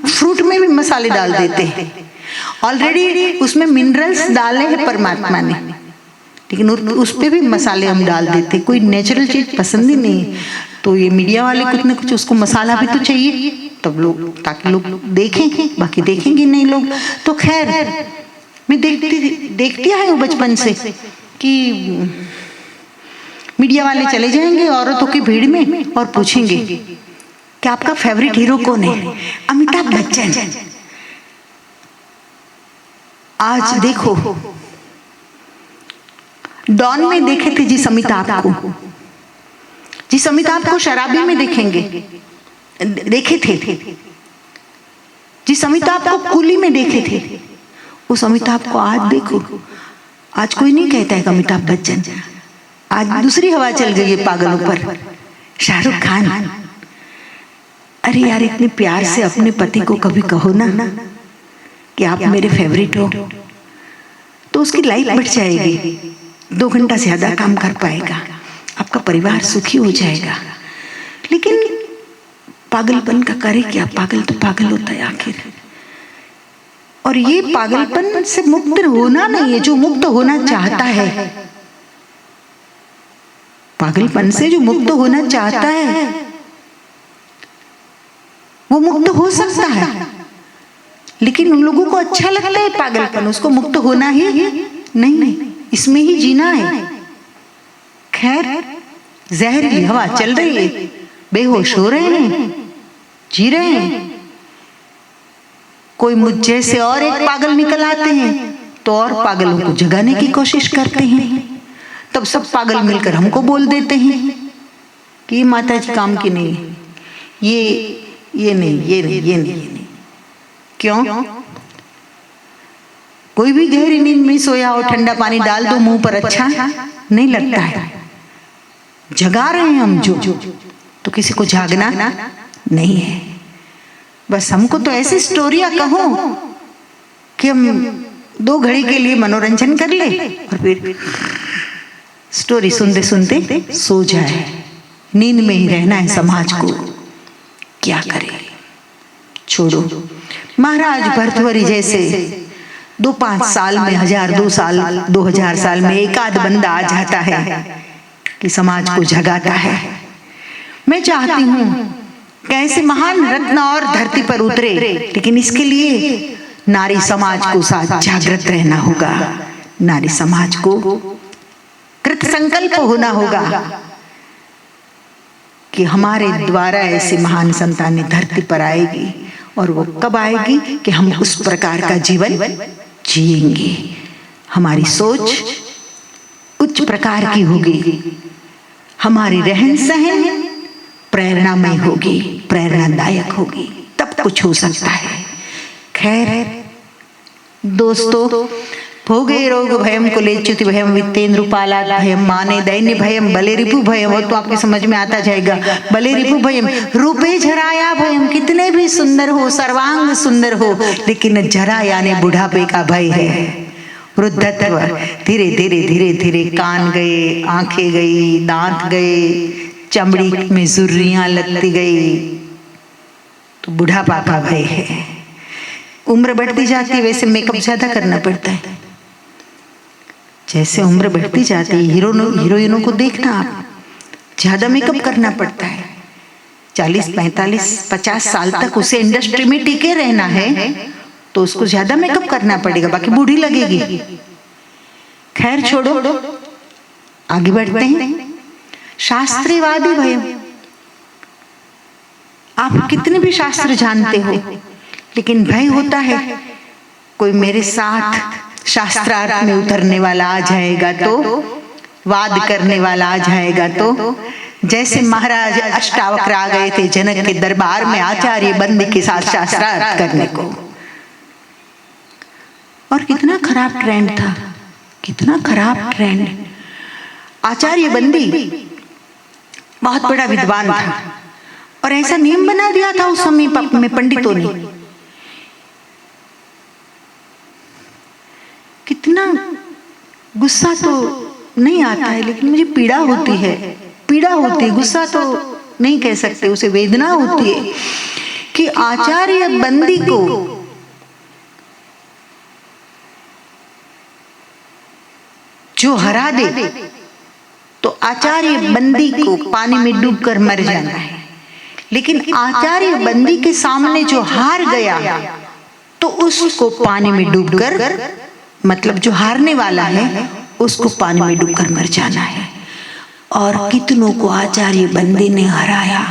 फ्रूट में भी मसाले डाल देते हैं, ऑलरेडी उसमें मिनरल्स डाले हैं परमात्मा ने, लेकिन उस पे भी मसाले हम डाल देते, कोई नेचुरल चीज पसंद ही नहीं। तो ये मीडिया वाले कुछ ना कुछ, उसको मसाला भी तो चाहिए तब लोग, ताकि लोग देखें, बाकी देखेंगे नहीं लोग। तो खैर, मैं देखती आई हूँ बचपन से कि मीडिया वाले चले जाएंगे औरतों की भीड़ में और पूछेंगे कि आपका फेवरेट हीरो कौन है? अमिताभ बच्चन। आज देखो, डॉन में देखे थे जिस अमिताभ को, जिस अमिताभ को शराबी में देखे थे, जिस अमिताभ को कुली में देखे थे, उस अमिताभ को आज देखो। आज कोई नहीं कहता है कि अमिताभ बच्चन। आज दूसरी हवा चल गई है पागलों पर, शाहरुख खान। अरे यार, इतने प्यार से अपने पति को कभी कहो ना कि आप मेरे फेवरेट हो, तो उसकी लाइफ बढ़ जाएगी, 2 घंटा ज्यादा काम कर पाएगा, आपका परिवार सुखी हो जाएगा। लेकिन पागलपन का करे क्या? पागल तो पागल होता है आखिर। और ये पागलपन से मुक्त होना नहीं है, जो मुक्त होना चाहता है, पागलपन से जो मुक्त होना चाहता है वो मुक्त हो सकता है, लेकिन उन लोगों को अच्छा लगता है पागलपन, उसको मुक्त होना ही नहीं, इसमें ही जीना है। खैर, जहरीली हवा चल रही है, बेहोश हो रहे हैं, जी रहे हैं। कोई मुझ जैसे और एक पागल निकल आते हैं तो और पागलों को जगाने की कोशिश करते हैं, तब सब पागल मिलकर हमको बोल देते हैं कि माता जी काम की नहीं, ये नहीं। क्यों? कोई भी गहरी नींद में सोया हो, ठंडा पानी डाल दो मुंह पर, अच्छा नहीं लगता है। जगा रहे हैं हम जो, तो किसी को जागना नहीं है। बस हमको तो ऐसी स्टोरियां कहो कि हम 2 घड़ी के लिए मनोरंजन कर ले और फिर स्टोरी सुनते सुनते सो जाए। नींद में ही रहना है समाज को, क्या करे, छोड़ो। महाराज भर्तृहरि जैसे 2-5 साल में 1000, 2 साल 2000 साल में एक आध बंदा आ जाता है कि समाज को जगाता है। मैं चाहती हूँ कैसे महान रत्न और धरती पर उतरे, लेकिन इसके लिए नारी समाज को साथ जागृत रहना होगा, नारी समाज को कृत संकल्प होना होगा कि हमारे द्वारा ऐसी महान संतानें धरती पर आएगी। और वो कब आएगी कि हम उस प्रकार का जीवन जिएंगे, हमारी सोच उच्च प्रकार की होगी, हमारी रहन सहन प्रेरणामय होगी, प्रेरणादायक होगी, तब कुछ हो सकता है। खैर दोस्तों, भोगे रोग भयम कुलेच्युति भयम वित्तेन्द्रुपालाद भयम माने दैन्य भयम बले रिपु भयम, वो तो आपके समझ में आता जाएगा। बले रिपु भयम रूपे झराया भयम, कितने भी सुंदर हो, सर्वांग सुंदर हो, लेकिन जरा यानी बुढ़ापे का भय है, वृद्धत्व। धीरे धीरे धीरे धीरे कान गए, आंखें गई, दांत गए, चमड़ी में झुर्रियां लगती गई, तो बुढ़ापा का भय है। उम्र बढ़ती जाती है वैसे मेकअप ज्यादा करना पड़ता है। जैसे उम्र बढ़ती जाती है, हीरोइनों को देखना आप, ज्यादा मेकअप करना पड़ता है। 40, 45, 50 साल तक उसे इंडस्ट्री में टिके रहना है तो उसको ज्यादा मेकअप करना पड़ेगा, बाकी बूढ़ी लगेगी। खैर छोड़ो, आगे बढ़ते हैं। शास्त्रीवादी भयम, आप कितने भी शास्त्र जानते हो, लेकिन भय होता है कोई मेरे साथ शास्त्रार्थ में उतरने वाला आ जाएगा तो, वाद करने वाला आ जाएगा तो। जैसे महाराज अष्टावक्र आ गए थे जनक के दरबार में आचार्य बंदी के साथ शास्त्रार्थ करने को, और कितना खराब ट्रेंड था, कितना खराब ट्रेंड। आचार्य बंदी बहुत बड़ा विद्वान था और ऐसा नियम बना दिया था उस समय में पंडितों ने। कितना गुस्सा तो नहीं आता है, लेकिन मुझे पीड़ा होती है, पीड़ा होती है, गुस्सा तो नहीं कह सकते, उसे वेदना होती है कि आचार्य बंदी को जो हरा दे तो आचार्य बंदी को पानी में डूबकर मर जाना है, लेकिन आचार्य बंदी के सामने जो हार गया तो उसको पानी में डूबकर, मतलब जो हारने वाला है उसको पानी में डूबकर मर जाना है। और कितनों को आचार्य बंदी ने हराया,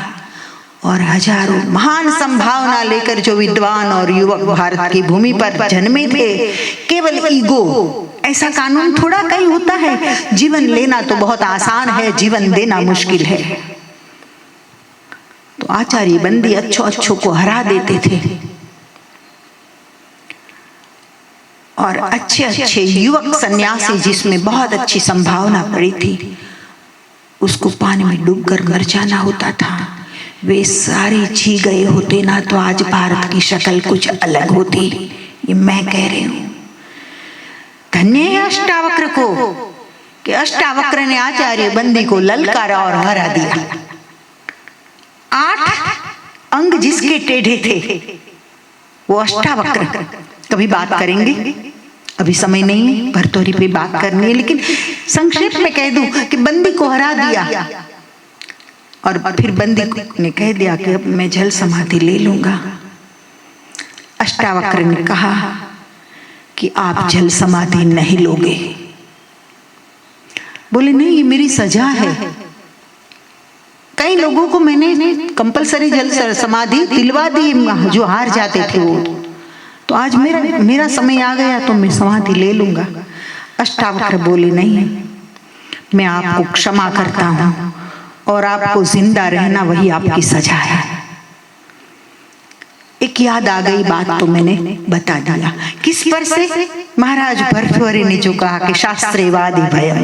और हजारों महान संभावना लेकर जो विद्वान और युवक भारत की भूमि पर जन्मे थे, केवल ईगो। ऐसा कानून थोड़ा कहीं होता है, जीवन लेना तो बहुत आसान है, जीवन देना मुश्किल है। तो आचार्य बंदी अच्छों को हरा देते थे, और अच्छे युवक सन्यासी जिसमें बहुत अच्छी संभावना पड़ी थी, उसको पानी में डूबकर मर जाना होता था। वे सारे जी गए होते ना तो आज भारत की शक्ल कुछ अलग होती, ये मैं कह रही हूं। धन्य है अष्टावक्र को कि अष्टावक्र ने आचार्य बंदी को ललकारा और हरा दिया। 8 अंग जिसके टेढ़े थे वो अष्टावक्र। कभी बात करेंगे, अभी समय नहीं है, भर्तृहरि पे बात करनी है, लेकिन संक्षेप में कह दूं कि बंदी को हरा दिया और फिर बंदी ने कह दिया कि अब मैं जल समाधि ले लूंगा। अष्टावक्र ने कहा कि आप जल समाधि नहीं लोगे। बोले नहीं, ये मेरी सजा है। कई लोगों को मैंने कंपलसरी जल समाधि दिलवा दी जो हार जाते थे वो, तो आज मेरा समय आ गया तो मैं समाधि ले लूंगा। अष्टावक्र बोले नहीं, मैं आपको क्षमा करता हूं और आपको जिंदा रहना वही आपकी सजा है। एक याद आ गई बात तो मैंने बता दिया। किस पर से? महाराज भर्तृहरि ने जो कहा कि शास्त्रेवादी भयम,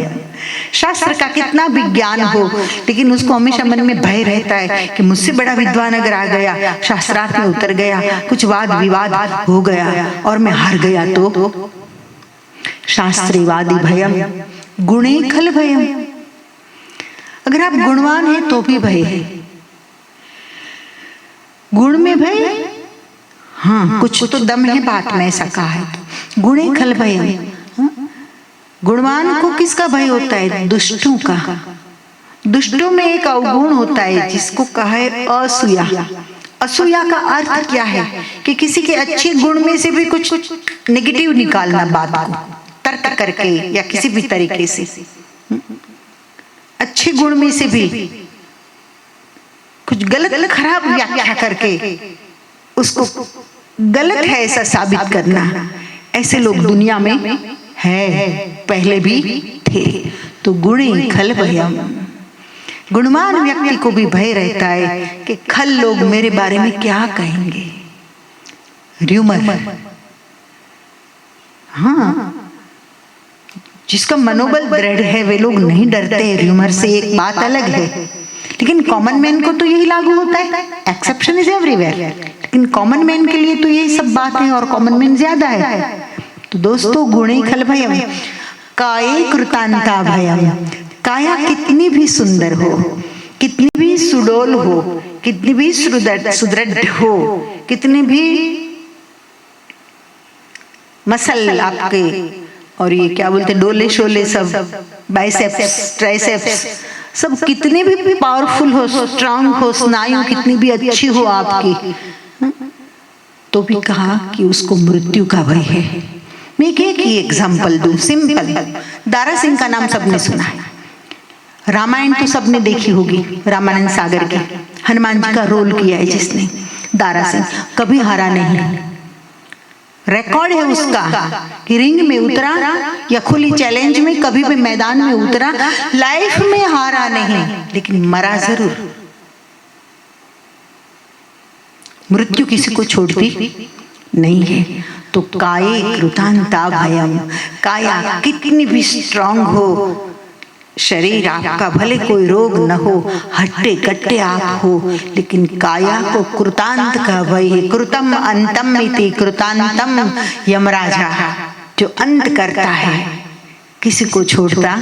शास्त्र का कितना भी ज्ञान हो, लेकिन उसको हमेशा मन में भय रहता है कि मुझसे बड़ा विद्वान अगर आ गया, शास्त्रार्थ में उतर गया, कुछ वाद विवाद हो गया और मैं हार गया तो। शास्त्रेवादी भयम गुणे खल भयम, अगर आप गुणवान हैं तो भी भय है। गुण में भय, हाँ कुछ तो दम है बात में, ऐसा कहा है। गुणे खल भयम, गुणवान को किसका भय होता है? दुष्टों का। दुष्टों में एक अवगुण होता है जिसको कहा है असूया। असूया का अर्थ क्या है? कि किसी के अच्छे गुण में से भी कुछ नेगेटिव निकालना, बात को तर्क करके या किसी भी तरीके से। अच्छे गुण में से भी कुछ गलत खराब व्याख्या करके उसको गलत है ऐसा साबित करना। ऐसे लोग दुनिया में है, पहले भी थे। तो गुणे खल भयम, गुणवान व्यक्ति को भी भय रहता है कि खल लोग मेरे बारे में क्या कहेंगे। र्यूमर, हाँ जिसका मनोबल दृढ़ है वे लोग नहीं डरते र्यूमर से, एक बात अलग है। लेकिन कॉमन मैन को तो यही लागू होता है, एक्सेप्शन इज एवरीवेयर। लेकिन कॉमन मैन के लिए तो यही सब बात है और कॉमन मैन ज्यादा है। तो दोस्तों गुणे खल भयम, काये कृतांता भयम। काया कितनी भी सुंदर हो, कितनी भी सुडोल हो, कितनी भी सुदृढ़ हो, कितने भी मसल आपके और ये क्या बोलते डोले शोले सब, बाइसेप्स ट्राइसेप्स सब कितने भी पावरफुल हो, स्ट्रांग हो, स्नायु कितनी भी अच्छी हो आपकी, तो भी कहा कि उसको मृत्यु का भय है। मैं एक ही एग्जाम्पल दूं, सिंपल। दारा सिंह का नाम सबने सुना है, रामायण तो सबने देखी होगी, रामानंद सागर की। हनुमान जी का रोल किया है जिसने, दारा सिंह कभी हारा नहीं। रिकॉर्ड है उसका कि रिंग में उतरा या खुली चैलेंज में कभी भी मैदान में उतरा, लाइफ में हारा नहीं, लेकिन मरा जरूर। मृत्यु किसी को छोड़ती नहीं है। तो काये कृतांता भयम, काया कितनी भी स्ट्रांग हो, शरीर आपका भले कोई रोग न हो, हट्टे कट्टे आप हो, लेकिन काया को कृतांत का भय है। कृतम अंतम इति कृतांतम, यमराजा जो अंत करता है, किसी को छोड़ता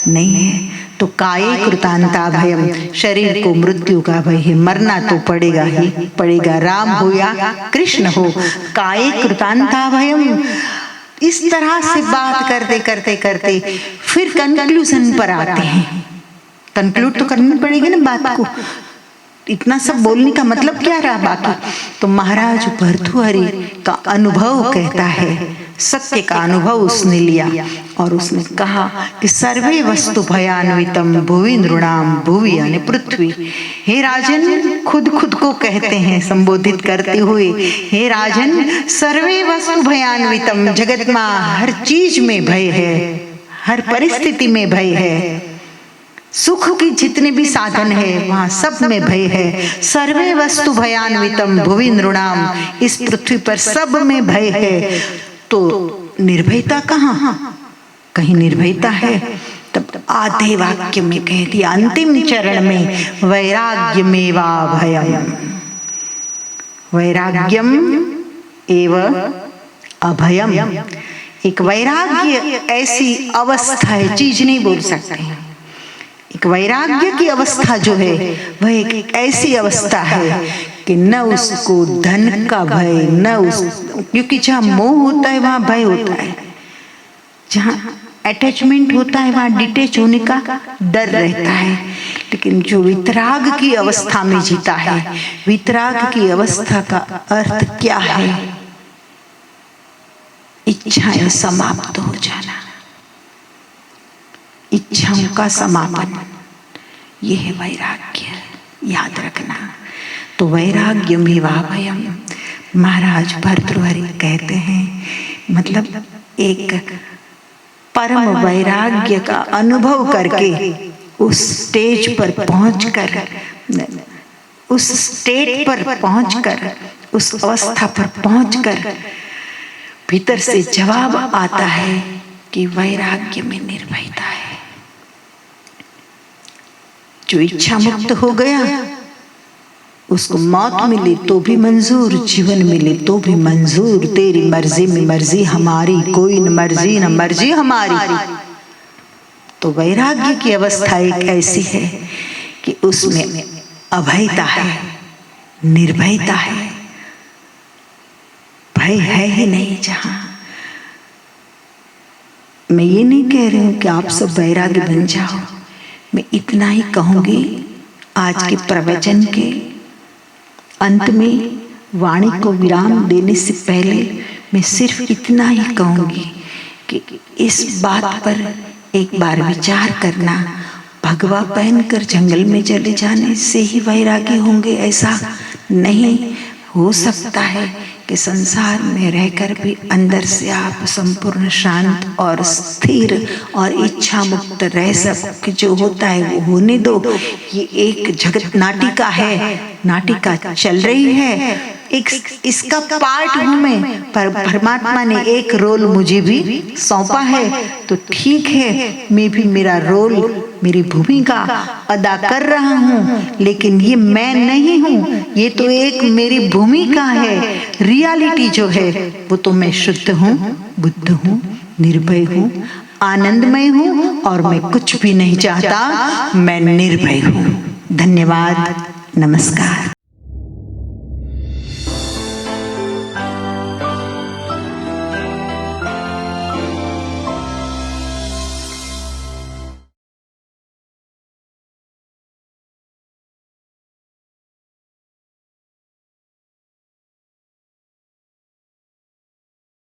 नहीं है। तो काये कृतांता भयम, शरीर को मृत्यु का भय है, मरना तो पड़ेगा ही पड़ेगा, राम हो या कृष्ण हो। काये कृतांता भयम, इस तरह से बात करते करते करते फिर कंक्लूजन पर आते हैं। कंक्लूड तो करनी पड़ेगी ना बात को, इतना सब बोलने का मतलब क्या रहा बाकी। तो महाराज भर्तृहरि का अनुभव कहता है, सत्य का अनुभव उसने लिया और उसने कहा कि सर्वे वस्तु भयान्वितम भुवि नृणाम, भुवि यानी पृथ्वी। हे राजन, खुद को कहते हैं संबोधित करते हुए, हे राजन सर्वे वस्तु भयान्वितम, जगत में हर चीज में भय है, हर परिस्थिति में भय है। सुख की जितने भी साधन है वहां सब में भय है। सर्वे वस्तु भयान्वितम भुवि नृणाम, इस पृथ्वी पर सब में भय है। तो निर्भयता कहाँ? कहीं निर्भयता है? तब आधे वाक्य में कह दिया, अंतिम चरण में वैराग्यमेवा भयम, वैराग्यम एव अभयम। एक वैराग्य ऐसी अवस्था है, चीज नहीं बोल सकते। एक वैराग्य की अवस्था जो है वह एक ऐसी अवस्था है कि न उसको धन का भय, न उस, क्योंकि जहाँ मोह होता है वहां भय होता है, जहाँ अटैचमेंट होता है वहां डिटेच होने का डर रहता है। लेकिन जो वितराग की अवस्था में जीता है, वितराग की अवस्था का अर्थ क्या है? इच्छाएं समाप्त हो जाना, इच्छाओं का समापन, यह है वैराग्य, याद रखना। तो वैराग्य में वाभयम, महाराज भर्तृहरि कहते हैं, मतलब एक परम वैराग्य का अनुभव करके उस स्टेज पर पहुंचकर, उस स्टेट पर पहुंचकर, उस अवस्था पर पहुंचकर भीतर से जवाब आता है कि वैराग्य में निर्भयता है। जो इच्छा मुक्त हो गया उसको मौत मिले तो भी मंजूर, जीवन मिले तो भी मंजूर। तेरी मर्जी में मर्जी हमारी, कोई न मर्जी न मर्जी हमारी। तो वैराग्य की अवस्था एक ऐसी है कि उसमें अभयता है, निर्भयता है, भय है ही नहीं। जहां मैं ये नहीं कह रही हूं कि आप सब वैराग्य बन जाओ, मैं इतना ही कहूंगी आज के प्रवचन के अंत में, वाणी को विराम देने से पहले मैं सिर्फ इतना ही कहूंगी कि इस बात पर एक बार विचार करना, भगवा पहनकर जंगल में चले जाने से ही वैरागी होंगे ऐसा नहीं हो सकता है कि संसार में रहकर भी अंदर से आप संपूर्ण शांत और स्थिर और इच्छा मुक्त रह सके। जो होता है वो होने दो। ये एक जगत नाटिका है, नाटिका चल रही है, एक इसका पार्ट हूं मैं, पर परमात्मा ने एक रोल मुझे भी सौंपा है, तो ठीक है मैं भी मेरा रोल, मेरी भूमिका अदा कर रहा हूं, लेकिन ये मैं नहीं हूं, ये तो एक मेरी भूमिका है। रियलिटी जो है वो तो मैं शुद्ध हूं, बुद्ध हूं, निर्भय हूं, आनंदमय हूं, और मैं कुछ भी नहीं चाहता, मैं निर्भय हूं। धन्यवाद, नमस्कार।